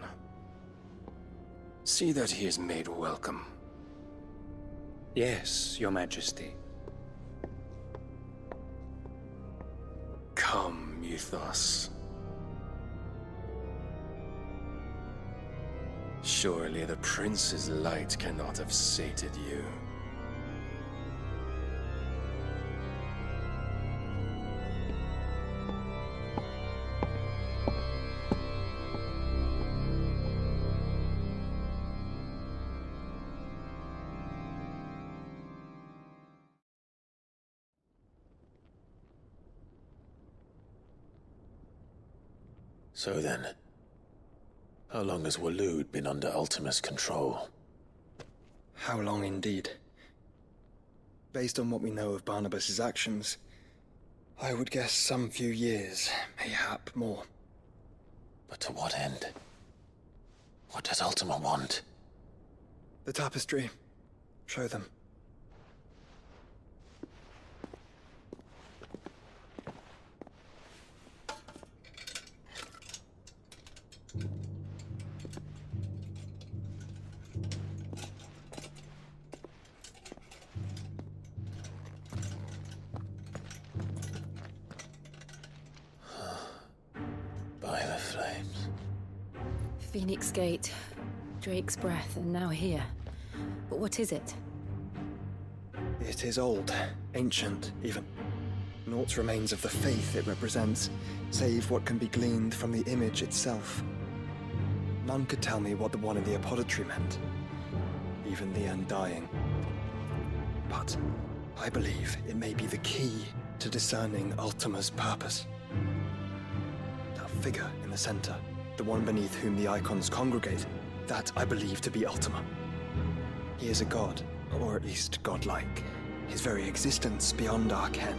See that he is made welcome. Yes, Your Majesty. Come, Mythos. Surely the prince's light cannot have sated you. So then, how long has Waloed been under Ultima's control? How long indeed? Based on what we know of Barnabas's actions, I would guess some few years, mayhap more. But to what end? What does Ultima want? The tapestry. Show them. By the flames. Phoenix Gate, Drake's Breath, and now here. But what is it? It is old, ancient, even. Naught remains of the faith it represents, save what can be gleaned from the image itself. None could tell me what the one in the apothecary meant, even the Undying. But I believe it may be the key to discerning Ultima's purpose. That figure in the center, the one beneath whom the icons congregate, that I believe to be Ultima. He is a god, or at least godlike, his very existence beyond our ken.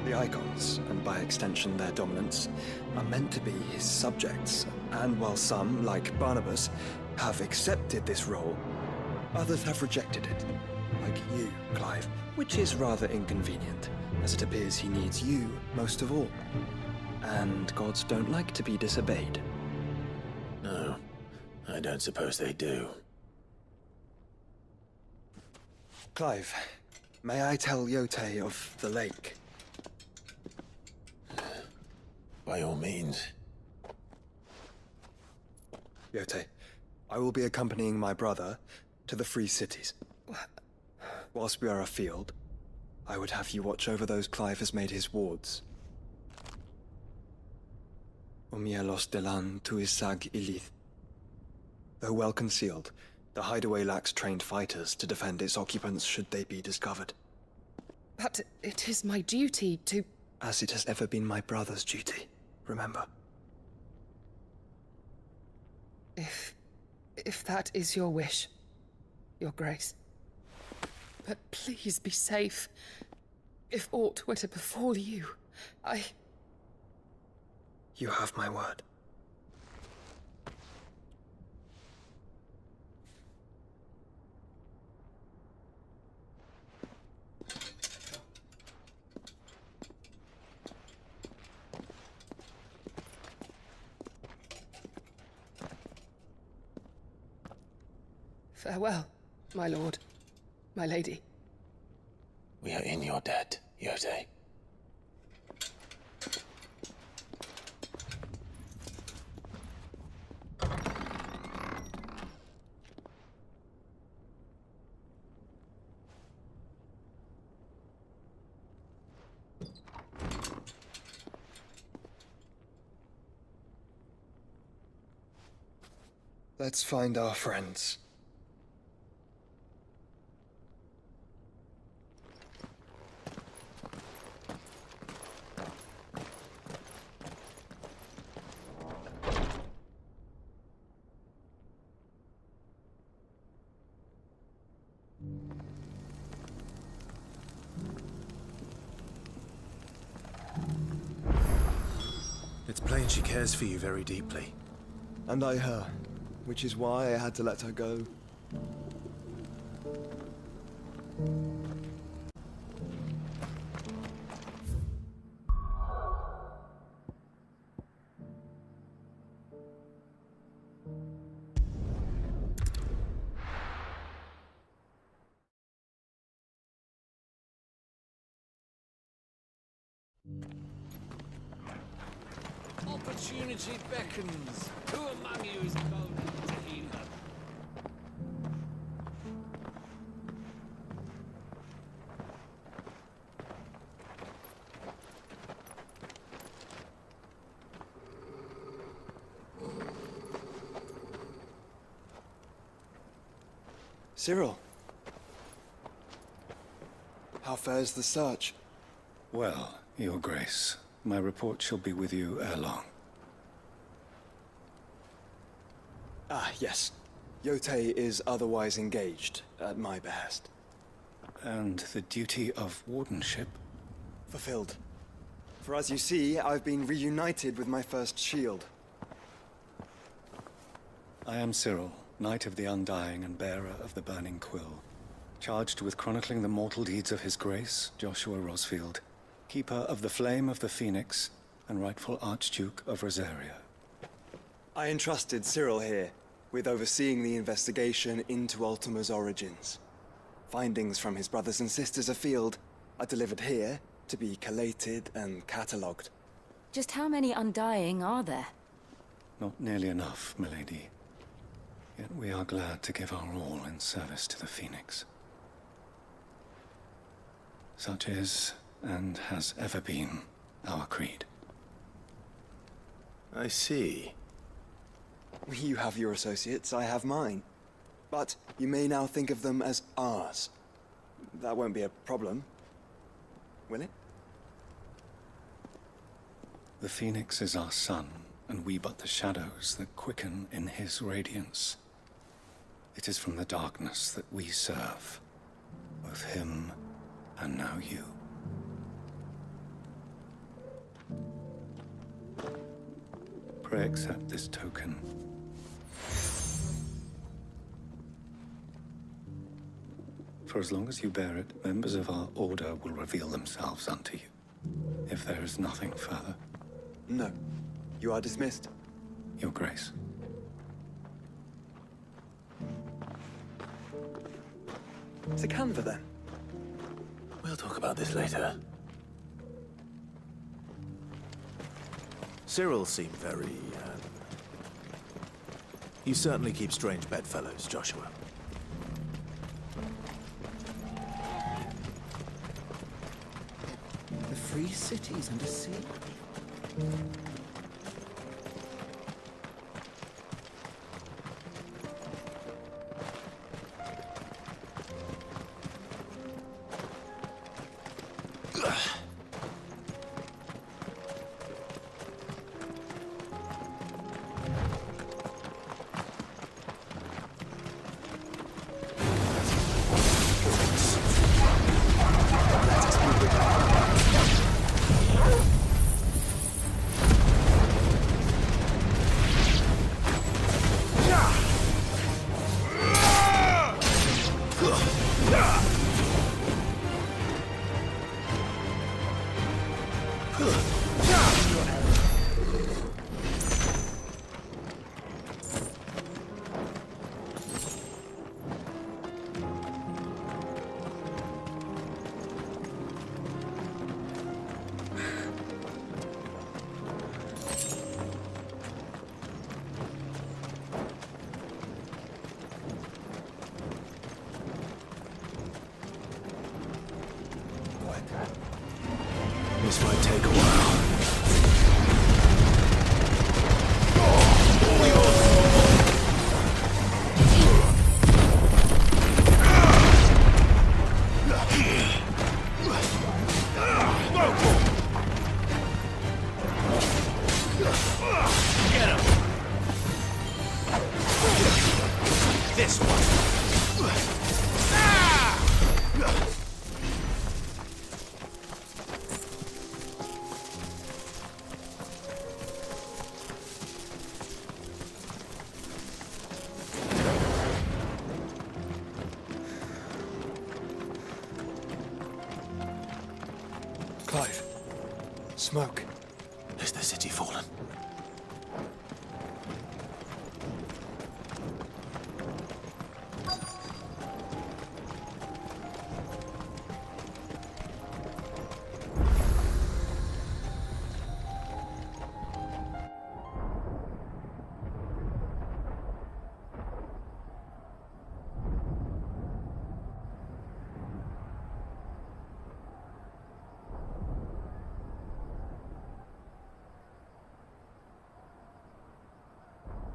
The icons, and by extension their dominants, are meant to be his subjects, and while some, like Barnabas, have accepted this role, others have rejected it, like you, Clive, which is rather inconvenient, as it appears he needs you most of all. And gods don't like to be disobeyed. No, I don't suppose they do. Clive, may I tell Yote of the lake? By all means. Yote, I will be accompanying my brother to the Free Cities. Whilst we are afield, I would have you watch over those Clive has made his wards. Omielos delan tuisag ilith. Though well concealed, the hideaway lacks trained fighters to defend its occupants should they be discovered. But it is my duty to... As it has ever been my brother's duty, remember. If that is your wish, Your Grace. But please be safe. If aught were to befall you, You have my word. Farewell, my lord, my lady. We are in your debt, Yote. Let's find our friends. It's plain she cares for you very deeply. And I her, which is why I had to let her go. Opportunity beckons. Who among you is bold enough to heal her? Cyril. How fares the search? Well, Your Grace, my report shall be with you ere long. Ah, yes. Yote is otherwise engaged, at my behest. And the duty of wardenship? Fulfilled. For as you see, I've been reunited with my first shield. I am Cyril, Knight of the Undying and bearer of the Burning Quill, charged with chronicling the mortal deeds of His Grace, Joshua Rosfield, Keeper of the Flame of the Phoenix, and rightful Archduke of Rosaria. I entrusted Cyril here with overseeing the investigation into Ultima's origins. Findings from his brothers and sisters afield are delivered here to be collated and catalogued. Just how many Undying are there? Not nearly enough, milady. Yet we are glad to give our all in service to the Phoenix. Such is, and has ever been, our creed. I see. You have your associates, I have mine. But you may now think of them as ours. That won't be a problem, will it? The Phoenix is our sun, and we but the shadows that quicken in his radiance. It is from the darkness that we serve, both him and now you. Pray accept this token. For as long as you bear it, members of our order will reveal themselves unto you. If there is nothing further. No. You are dismissed. Your Grace. To Canva, then? We'll talk about this later. Cyril seemed very, You certainly keep strange bedfellows, Joshua. The free cities under sea? This might take a while. Get him! This one! Clive. Smoke. Is the city fallen?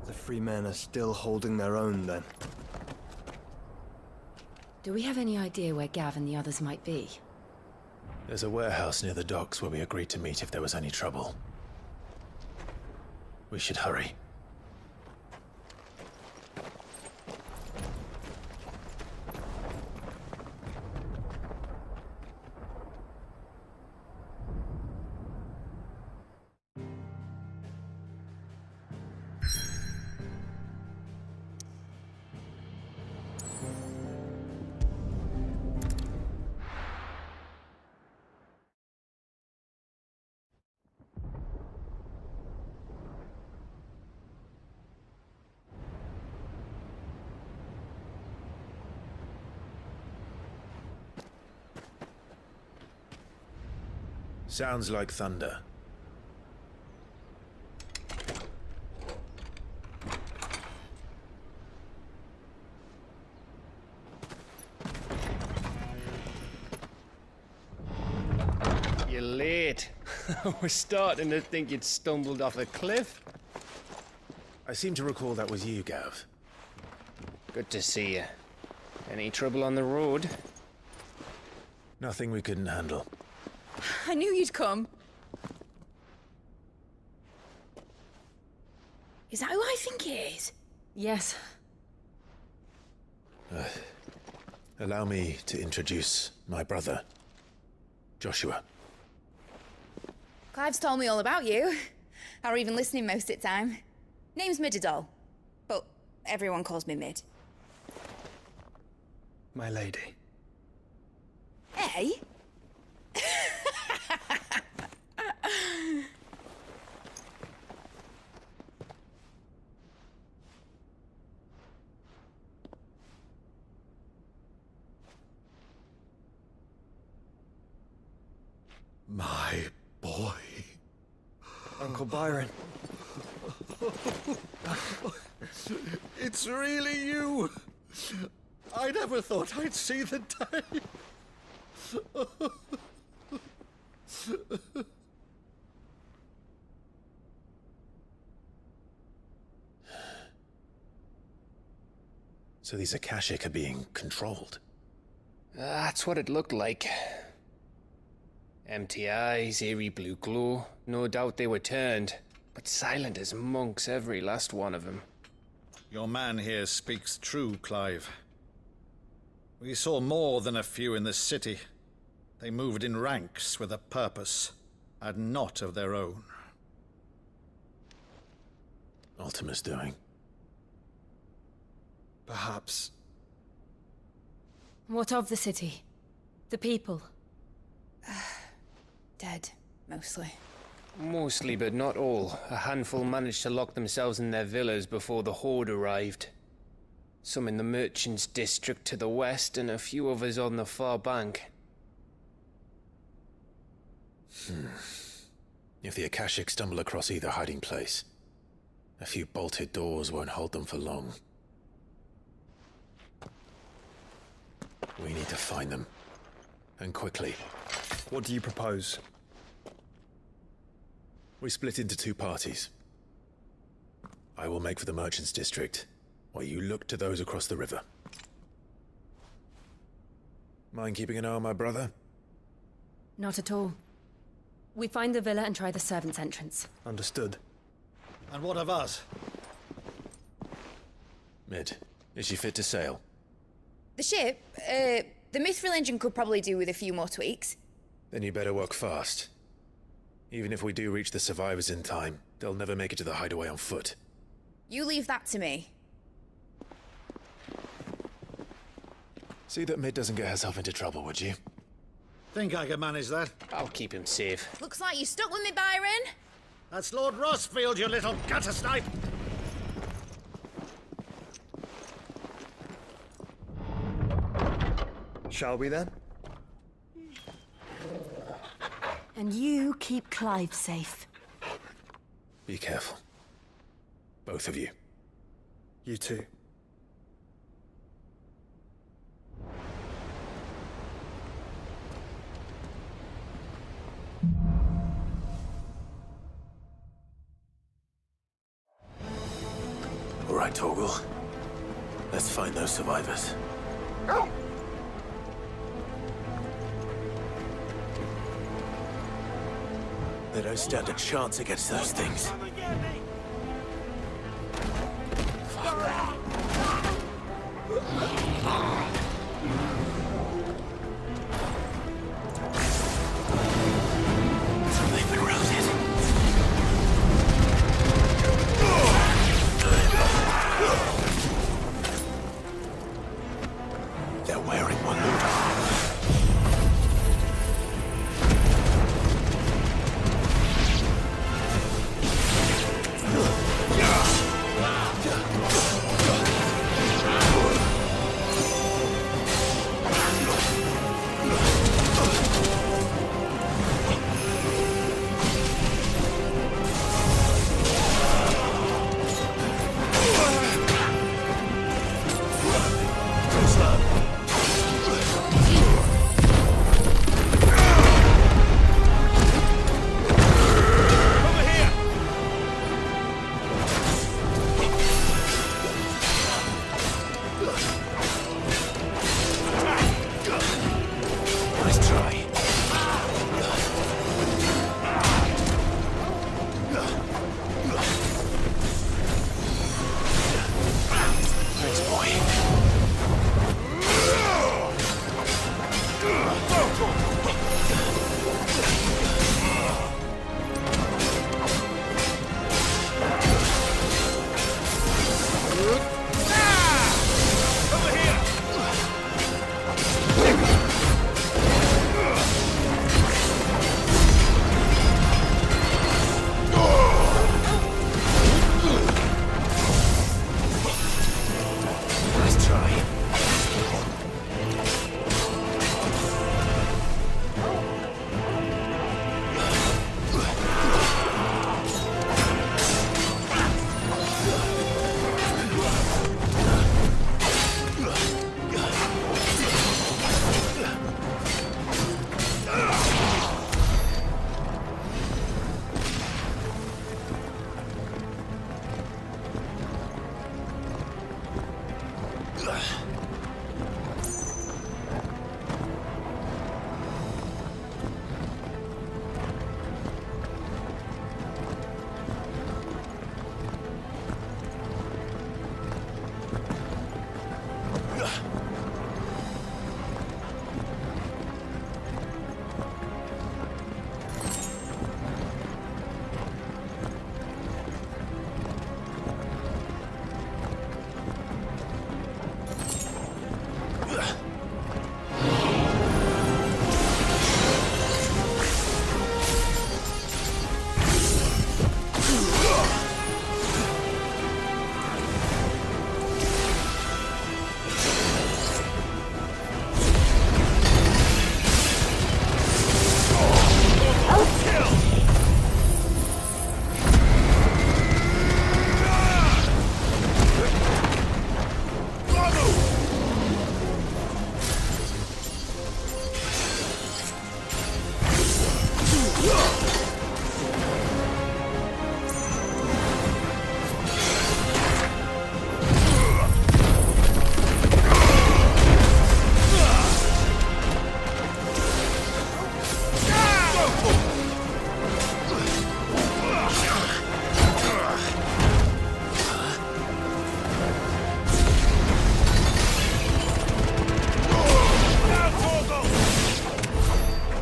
The free men are still holding their own, then. Do we have any idea where Gav and the others might be? There's a warehouse near the docks where we agreed to meet if there was any trouble. We should hurry. Sounds like thunder. You're late. We're starting to think you'd stumbled off a cliff. I seem to recall that was you, Gav. Good to see you. Any trouble on the road? Nothing we couldn't handle. I knew you'd come. Is that who I think it is? Yes. Allow me to introduce my brother, Joshua. Clive's told me all about you. Or even listening most of the time. Name's Midadol, but everyone calls me Mid. My lady. Eh? My boy. Uncle Byron. It's really you. I never thought I'd see the day. So these Akashic are being controlled? That's what it looked like. Empty eyes, eerie blue glow. No doubt they were turned, but silent as monks, every last one of them. Your man here speaks true, Clive. We saw more than a few in the city. They moved in ranks with a purpose, and not of their own. Ultima's doing. Perhaps. What of the city? The people? Dead, mostly. Mostly, but not all. A handful managed to lock themselves in their villas before the Horde arrived. Some in the Merchants' District to the west, and a few others on the far bank. If the Akashic stumble across either hiding place, a few bolted doors won't hold them for long. We need to find them. And quickly. What do you propose? We split into two parties. I will make for the Merchants' District, while you look to those across the river. Mind keeping an eye on my brother? Not at all. We find the villa and try the servants' entrance. Understood. And what of us? Mid, is she fit to sail? The ship, the Mithril engine could probably do with a few more tweaks. Then you better work fast. Even if we do reach the survivors in time, they'll never make it to the hideaway on foot. You leave that to me. See that Mid doesn't get herself into trouble, would you? Think I can manage that? I'll keep him safe. Looks like you stuck with me, Byron. That's Lord Rossfield, you little gutter snipe! Shall we then? And you keep Clive safe. Be careful. Both of you. You too. All right, Torgal. Let's find those survivors. They don't stand a chance against those things. They've been routed. They're wearing one loot.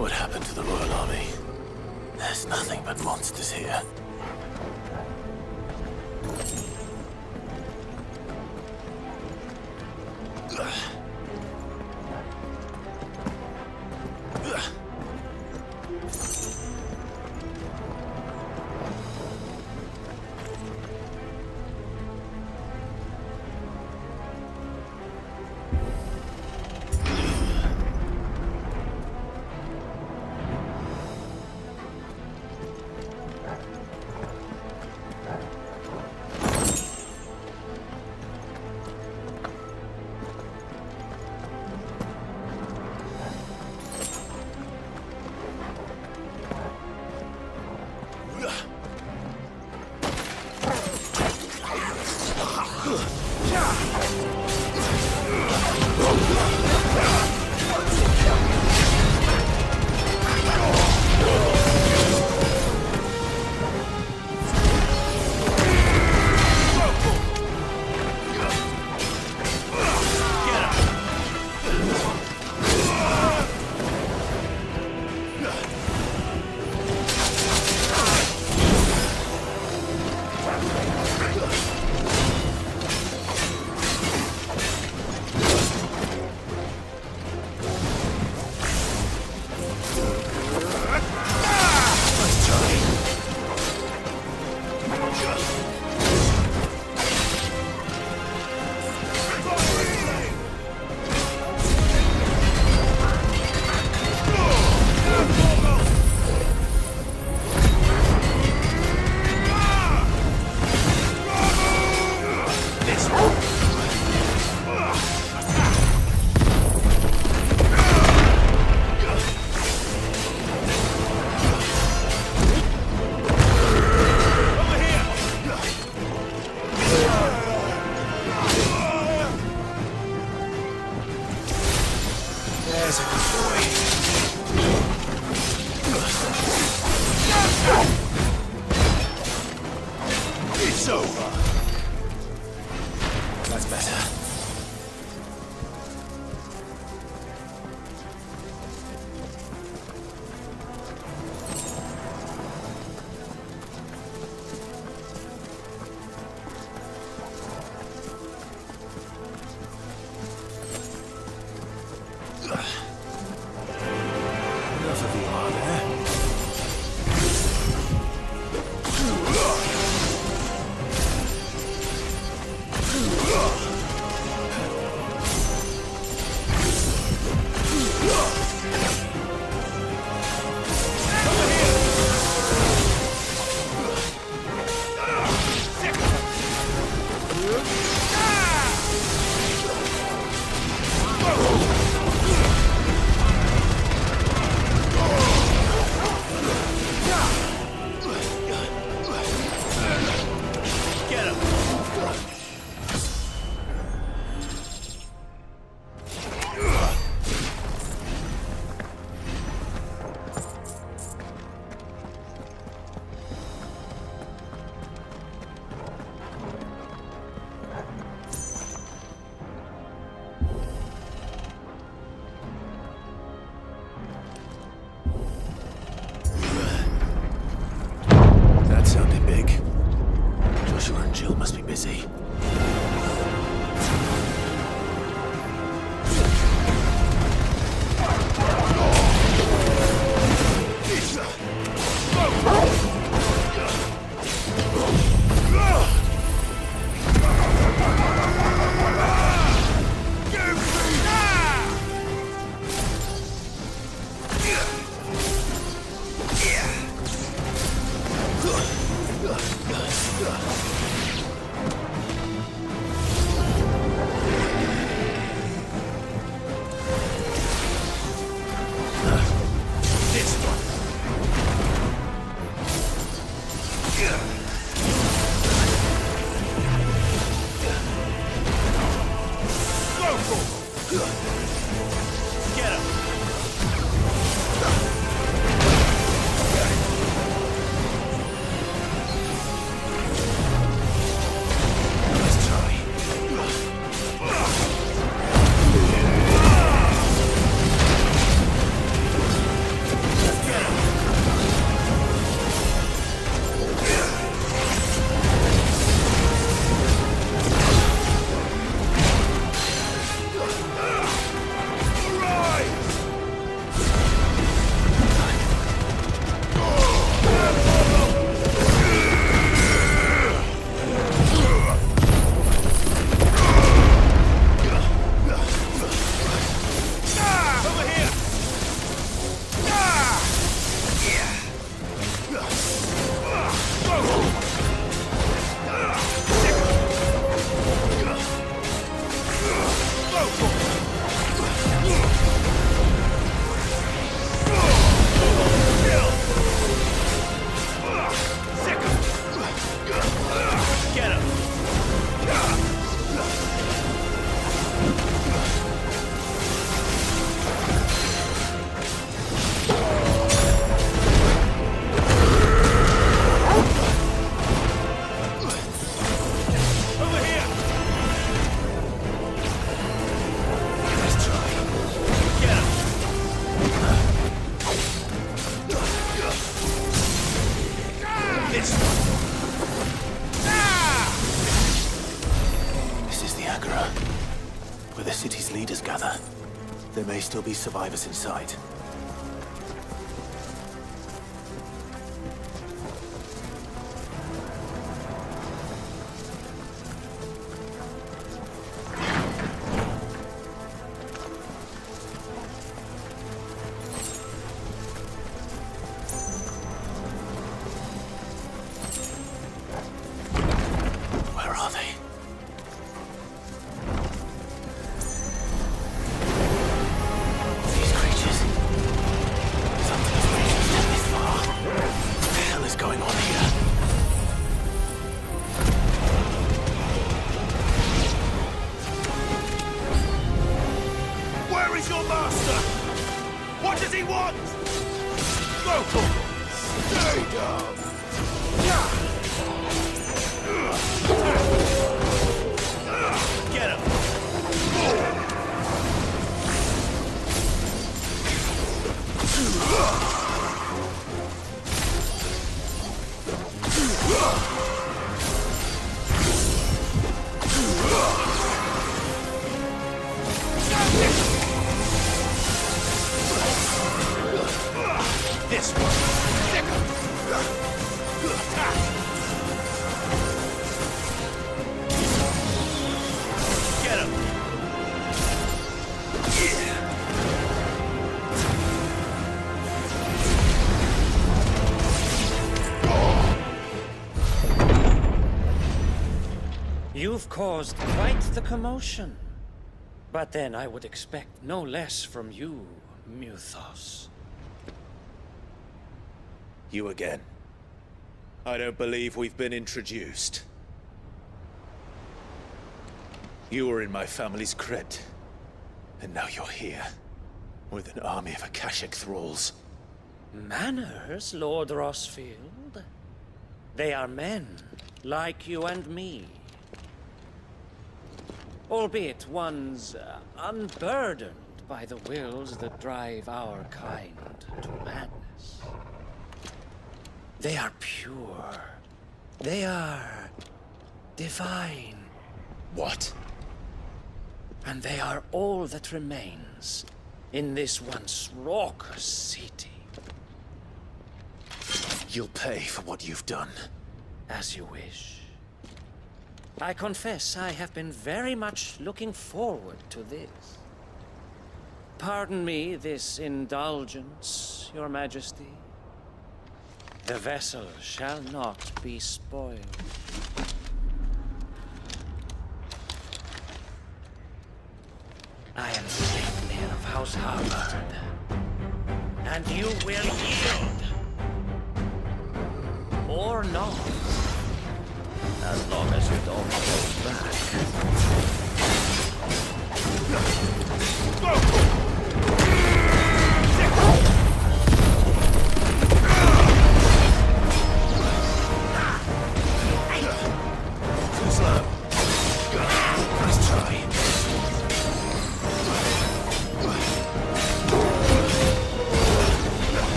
What happened to the Royal Army? There's nothing but monsters here. It's over. That's better. Enough of you, are there? Get him! Let's try. Get him! This is the Agora, where the city's leaders gather. There may still be survivors inside. Where are they? These creatures. Something has reached them this far. What the hell is going on here? Where is your master? What does he want? Go! Stay down! Get him! This one! Get him! You've caused quite the commotion. But then I would expect no less from you, Muthos. You again. I don't believe we've been introduced. You were in my family's crypt. And now you're here. With an army of Akashic thralls. Manners, Lord Rosfield? They are men, like you and me. Albeit ones unburdened by the wills that drive our kind to madness. They are pure. They are divine. What? And they are all that remains in this once raucous city. You'll pay for what you've done. As you wish. I confess I have been very much looking forward to this. Pardon me this indulgence, Your Majesty. The vessel shall not be spoiled. I am Sleipnir of House Harvard. And you will yield. Or not. As long as you don't hold back.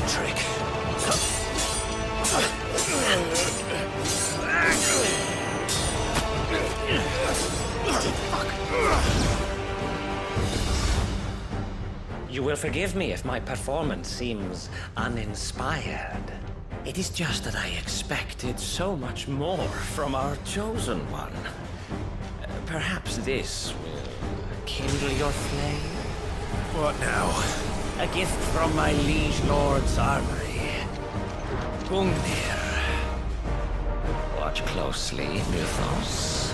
trick. You will forgive me if my performance seems uninspired. It is just that I expected so much more from our chosen one. Perhaps this will kindle your flame? What now? A gift from my liege lord's armory. Gungnir. Watch closely, Mythos.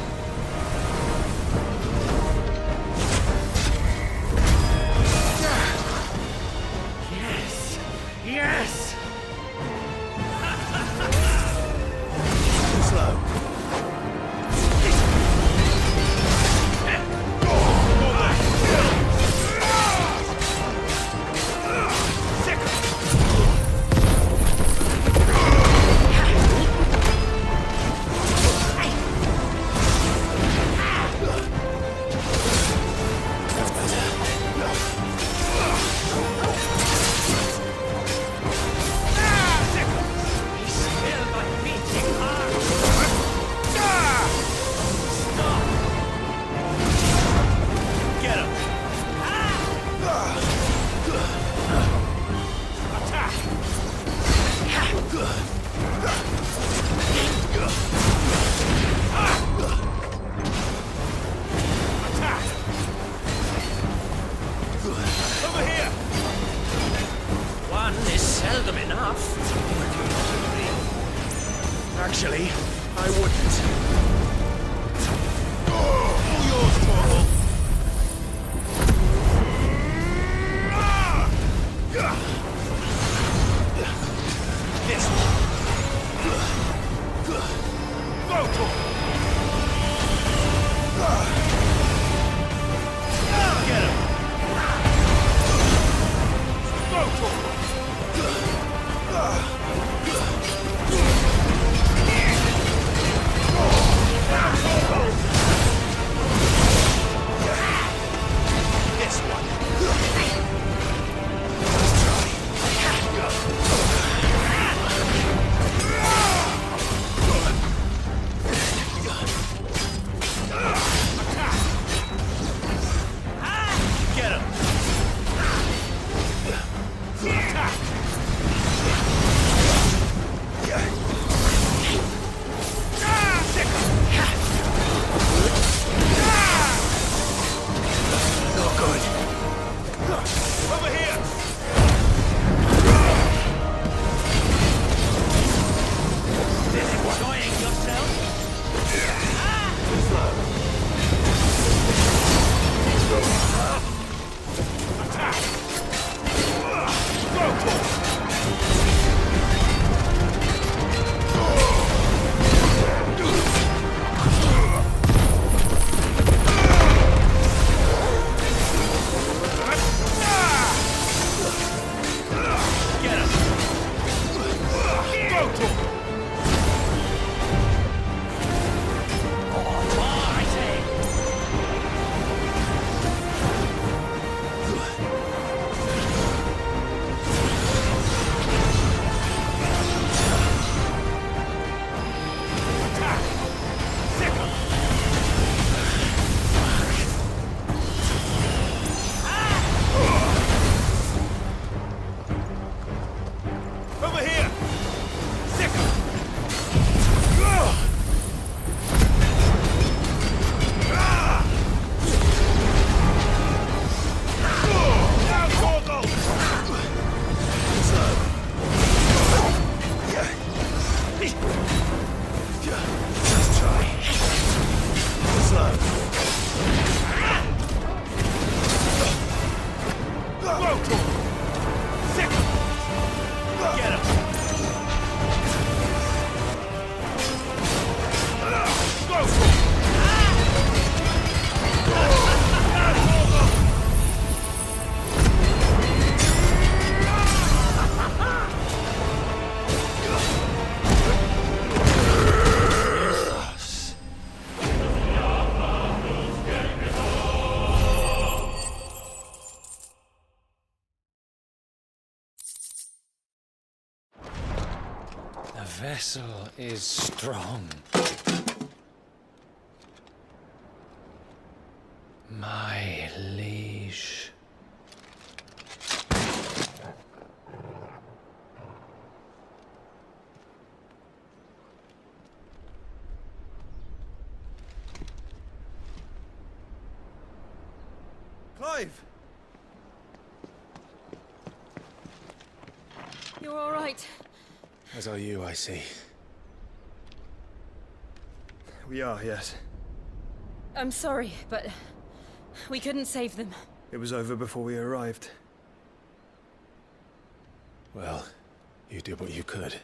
Yes! Yes! Slow. Actually, I wouldn't. All yours, Torval. This Go, Torval. Get him. Go, Torval. This one. Get him. No good. Over here. Enjoying yourself? Attack. Go, Torval. Get him. Go, Torval. I say. Attack. Sickle. Over here. Sickle. vessel is strong. My liege. Clive! You're all right. As are you, I see. We are, yes. I'm sorry, but we couldn't save them. It was over before we arrived. Well, you did what you could.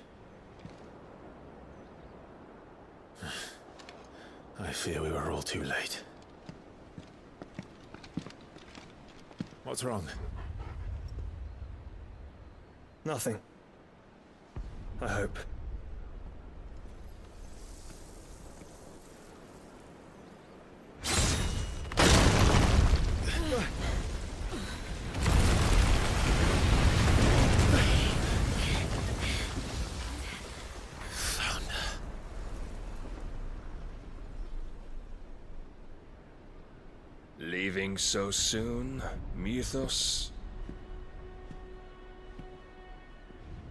I fear we were all too late. What's wrong? Nothing. I hope. Leaving so soon, Mythos?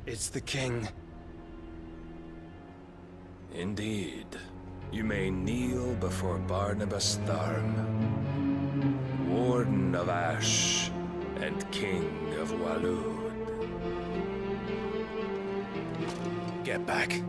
It's the king. Indeed. You may kneel before Barnabas Tharm, Warden of Ash and King of Waloed. Get back.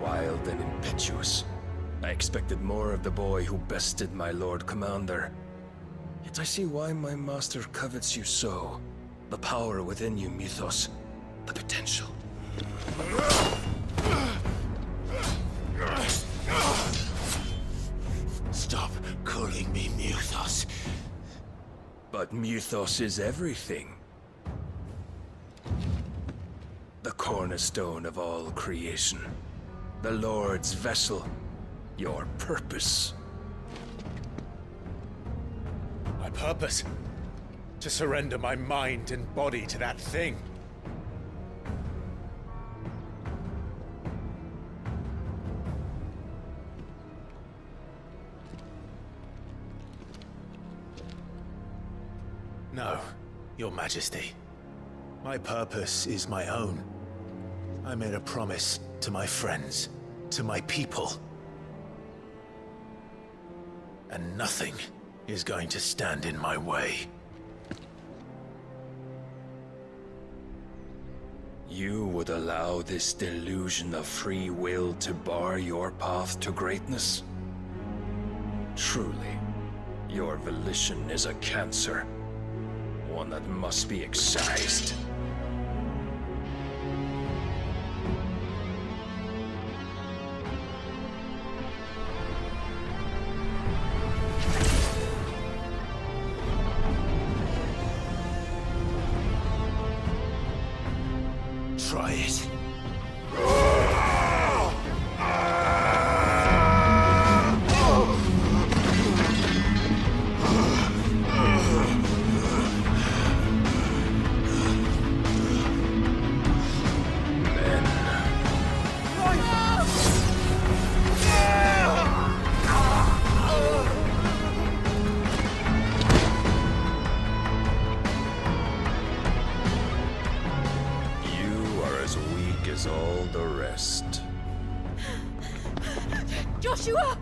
Wild and impetuous. I expected more of the boy who bested my Lord Commander. Yet I see why my master covets you so. The power within you, Mythos. The potential. Stop calling me Mythos. But Mythos is everything. The cornerstone of all creation. The Lord's vessel. Your purpose. My purpose? To surrender my mind and body to that thing. No, Your Majesty. My purpose is my own. I made a promise to my friends, to my people. And nothing is going to stand in my way. You would allow this delusion of free will to bar your path to greatness? Truly, your volition is a cancer. One that must be excised. Try it. As all the rest. Joshua!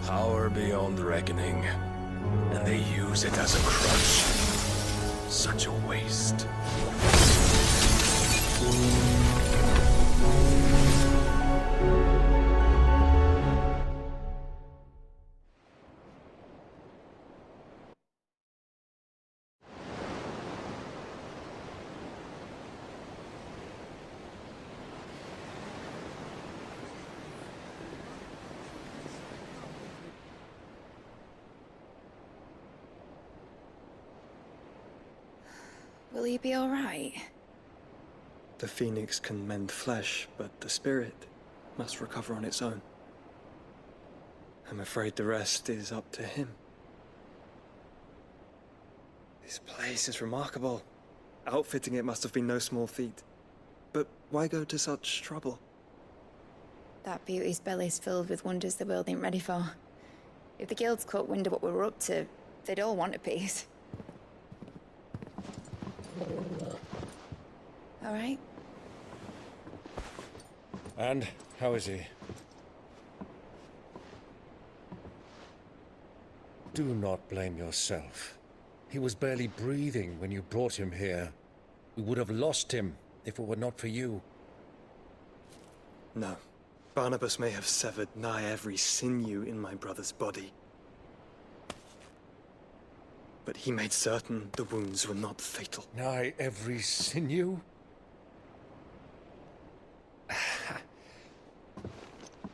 Power beyond reckoning. And they use it as a crutch. Such a waste. Will he be all right? The phoenix can mend flesh, but the spirit must recover on its own. I'm afraid the rest is up to him. This place is remarkable. Outfitting it must have been no small feat. But why go to such trouble? That beauty's belly's filled with wonders the world ain't ready for. If the guilds caught wind of what we were up to, they'd all want a piece. All right? And how is he? Do not blame yourself. He was barely breathing when you brought him here. We would have lost him if it were not for you. No. Barnabas may have severed nigh every sinew in my brother's body. But he made certain the wounds were not fatal. Nigh every sinew?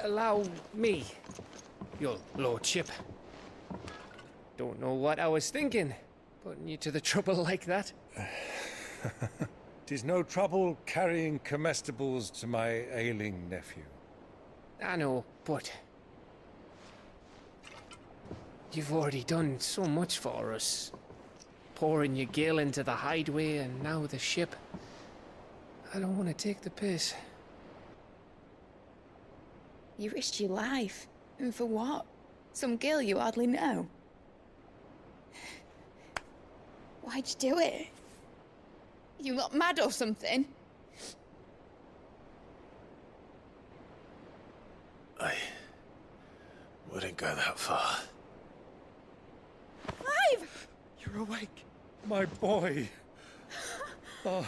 Allow me, your lordship. Don't know what I was thinking, putting you to the trouble like that. 'Tis no trouble carrying comestibles to my ailing nephew. I know, but you've already done so much for us. Pouring your gale into the hideaway and now the ship. I don't want to take the piss. You risked your life. And for what? Some girl you hardly know. Why'd you do it? You not mad or something? I wouldn't go that far. Clive! You're awake. My boy. Oh.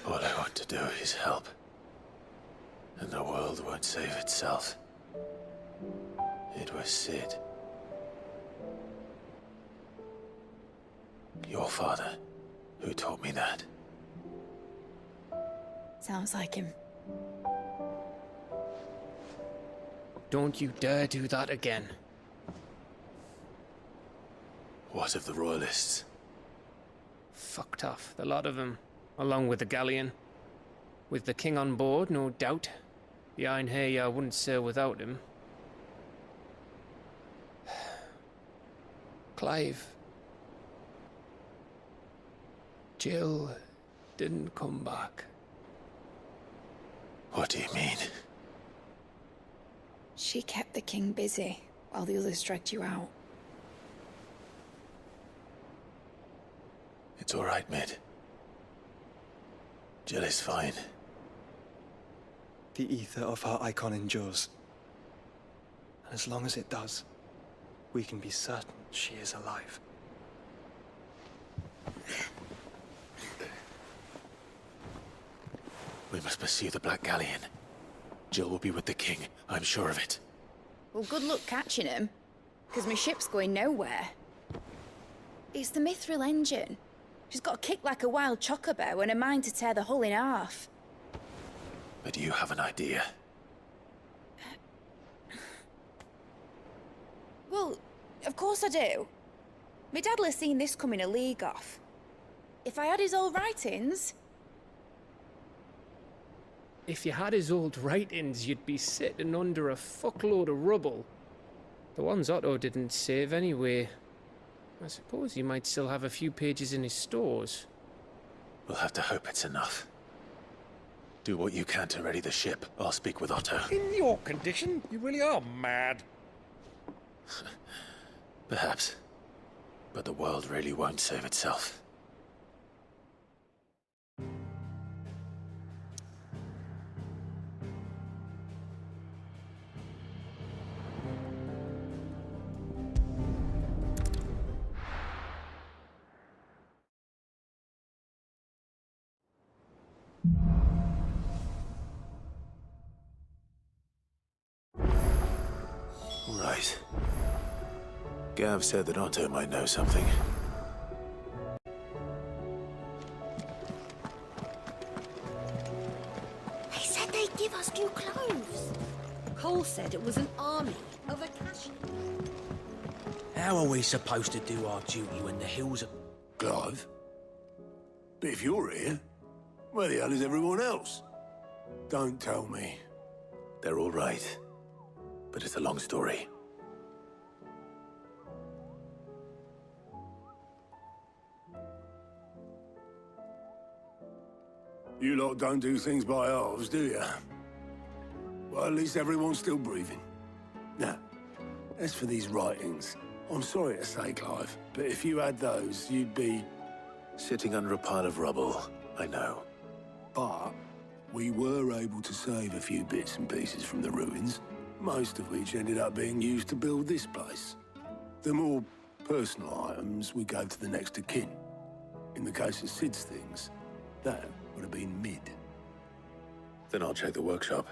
All I want to do is help. And the world won't save itself. It was Sid. Your father, who taught me that. Sounds like him. Don't you dare do that again. What of the Royalists? Fucked off, the lot of them, along with the galleon. With the king on board, no doubt. The Iron Hair wouldn't sail without him. Clive. Jill didn't come back. What do you mean? She kept the king busy while the others dragged you out. It's all right, Mid. Jill is fine. The ether of her icon endures. And as long as it does, we can be certain she is alive. We must pursue the Black Galleon. Jill will be with the king, I'm sure of it. Well, good luck catching him, because my ship's going nowhere. It's the Mithril engine. She's got a kick like a wild chocobo and a mind to tear the hull in half. But you have an idea. Well, of course I do. My dad'll have seen this coming a league off. If I had his old writings... If you had his old writings, you'd be sitting under a fuckload of rubble. The ones Otto didn't save anyway. I suppose he might still have a few pages in his stores. We'll have to hope it's enough. Do what you can to ready the ship. I'll speak with Otto. In your condition, you really are mad. Perhaps. But the world really won't save itself. Right. Gav said that Otto might know something. They said they'd give us new clothes. Cole said it was an army of Akashi. How are we supposed to do our duty when the hills are... Clive? But if you're here, where the hell is everyone else? Don't tell me. They're all right. But it's a long story. You lot don't do things by halves, do you? Well, at least everyone's still breathing. Now, as for these writings, I'm sorry to say, Clive, but if you had those, you'd be... Sitting under a pile of rubble, I know. But we were able to save a few bits and pieces from the ruins, most of which ended up being used to build this place. The more personal items we gave to the next of kin. In the case of Sid's things, that would have been Mid. Then I'll check the workshop.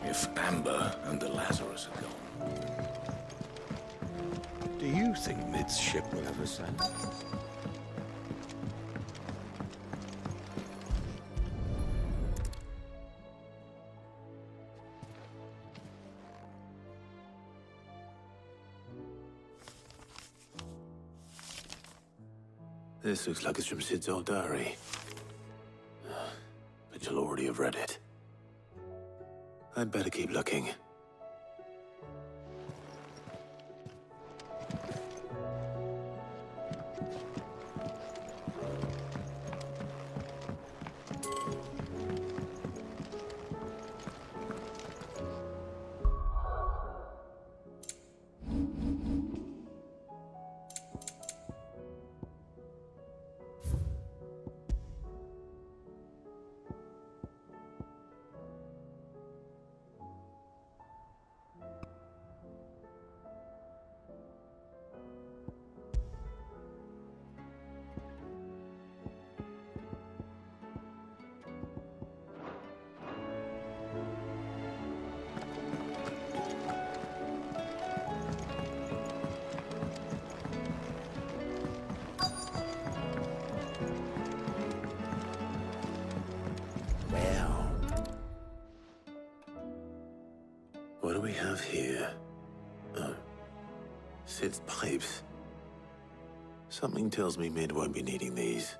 If Amber and the Lazarus are gone, do you think Mid's ship will ever sail? This looks like it's from Sid's old diary. But you'll already have read it. I'd better keep looking. What do we have here? Oh. Sid's pipes. Something tells me Mid won't be needing these.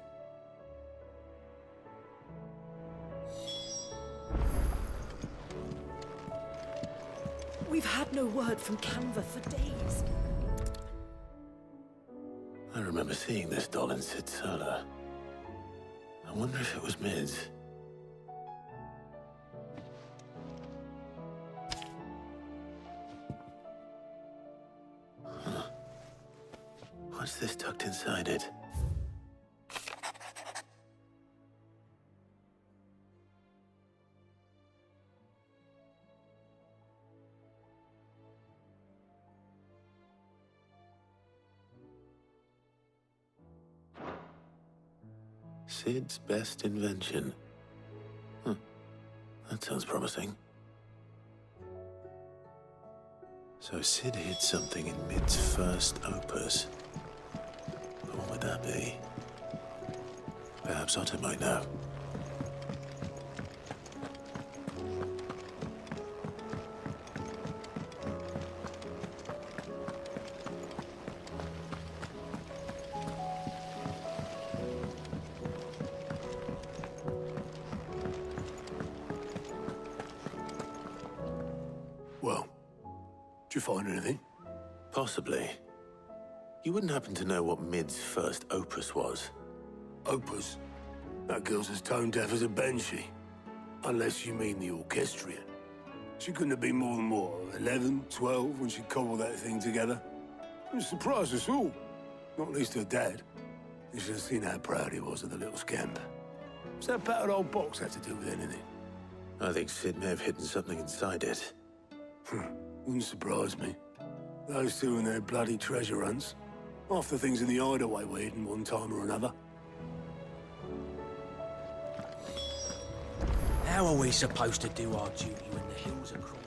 We've had no word from Canva for days. I remember seeing this doll in Sid's cellar. I wonder if it was Mid's. What's this tucked inside it? Sid's best invention. That sounds promising. So Sid hid something in Mid's first opus. But what would that be? Perhaps Otto might know. Well, did you find anything? Possibly. You wouldn't happen to know what Mid's first opus was? Opus? That girl's as tone deaf as a banshee. Unless you mean the orchestrion. She couldn't have been more than, what, 11, 12 when she cobbled that thing together? It surprised us all. Not least her dad. You should have seen how proud he was of the little scamp. What's that battered old box have to do with anything? I think Sid may have hidden something inside it. Wouldn't surprise me. Those two and their bloody treasure hunts. Half the things in the hideaway were hidden one time or another. How are we supposed to do our duty when the hills are crawling?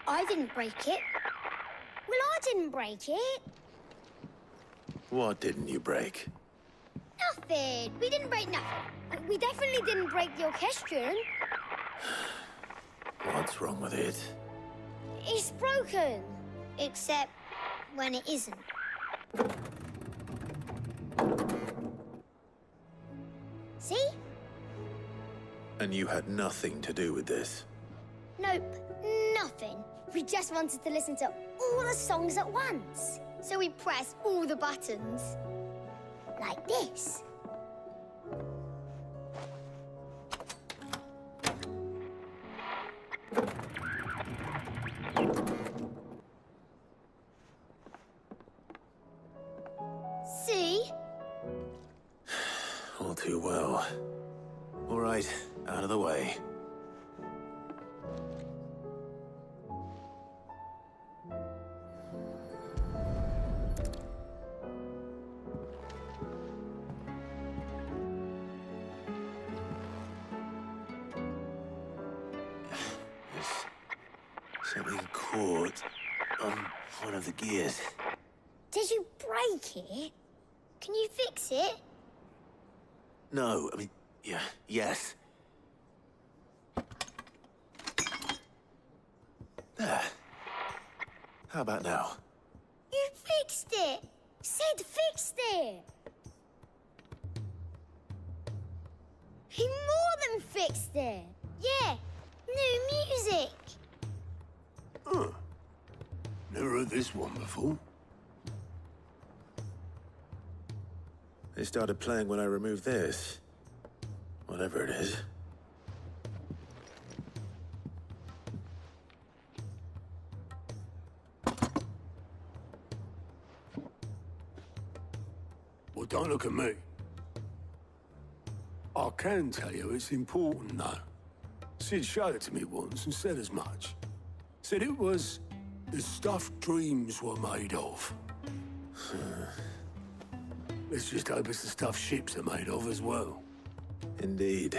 I didn't break it. Well, I didn't break it. What didn't you break? Nothing. We didn't break nothing. We definitely didn't break the orchestrion. What's wrong with it? It's broken. Except when it isn't. See? And you had nothing to do with this? Nope, nothing. We just wanted to listen to all the songs at once. So we pressed all the buttons. Like this. See? All too well. All right, out of the way. Something caught on one of the gears. Did you break it? Can you fix it? No, I mean, yes. There. How about now? You fixed it! Sid fixed it! He more than fixed it! Yeah, new music! Huh. Never heard this one before. They started playing when I removed this. Whatever it is. Well, don't look at me. I can tell you it's important, though. Sid showed it to me once and said as much. Said it was the stuff dreams were made of. Let's just hope it's the stuff ships are made of as well. Indeed.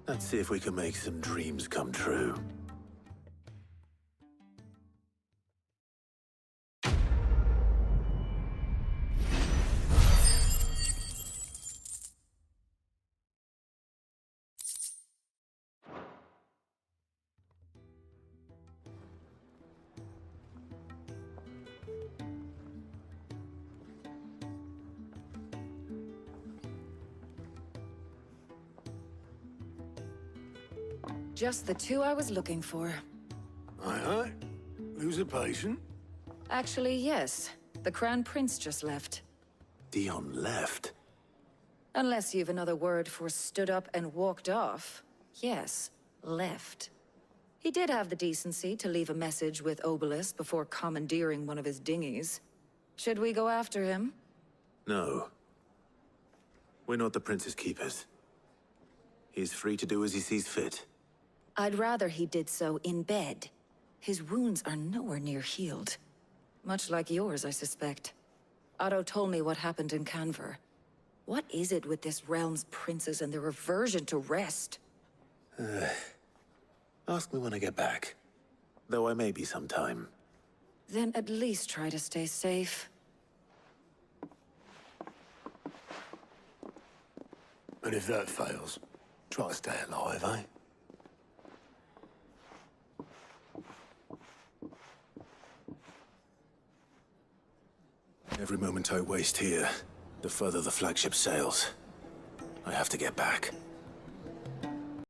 Let's see if we can make some dreams come true. Just the two I was looking for. Aye. Who's a patient? Actually, yes. The Crown Prince just left. Dion left? Unless you've another word for stood up and walked off. Yes, left. He did have the decency to leave a message with Obelisk before commandeering one of his dinghies. Should we go after him? No. We're not the Prince's keepers. He's free to do as he sees fit. I'd rather he did so in bed. His wounds are nowhere near healed. Much like yours, I suspect. Otto told me what happened in Canver. What is it with this realm's princes and their aversion to rest? Ask me when I get back. Though I may be sometime. Then at least try to stay safe. And if that fails, try to stay alive, eh? Every moment I waste here, the further the flagship sails. I have to get back.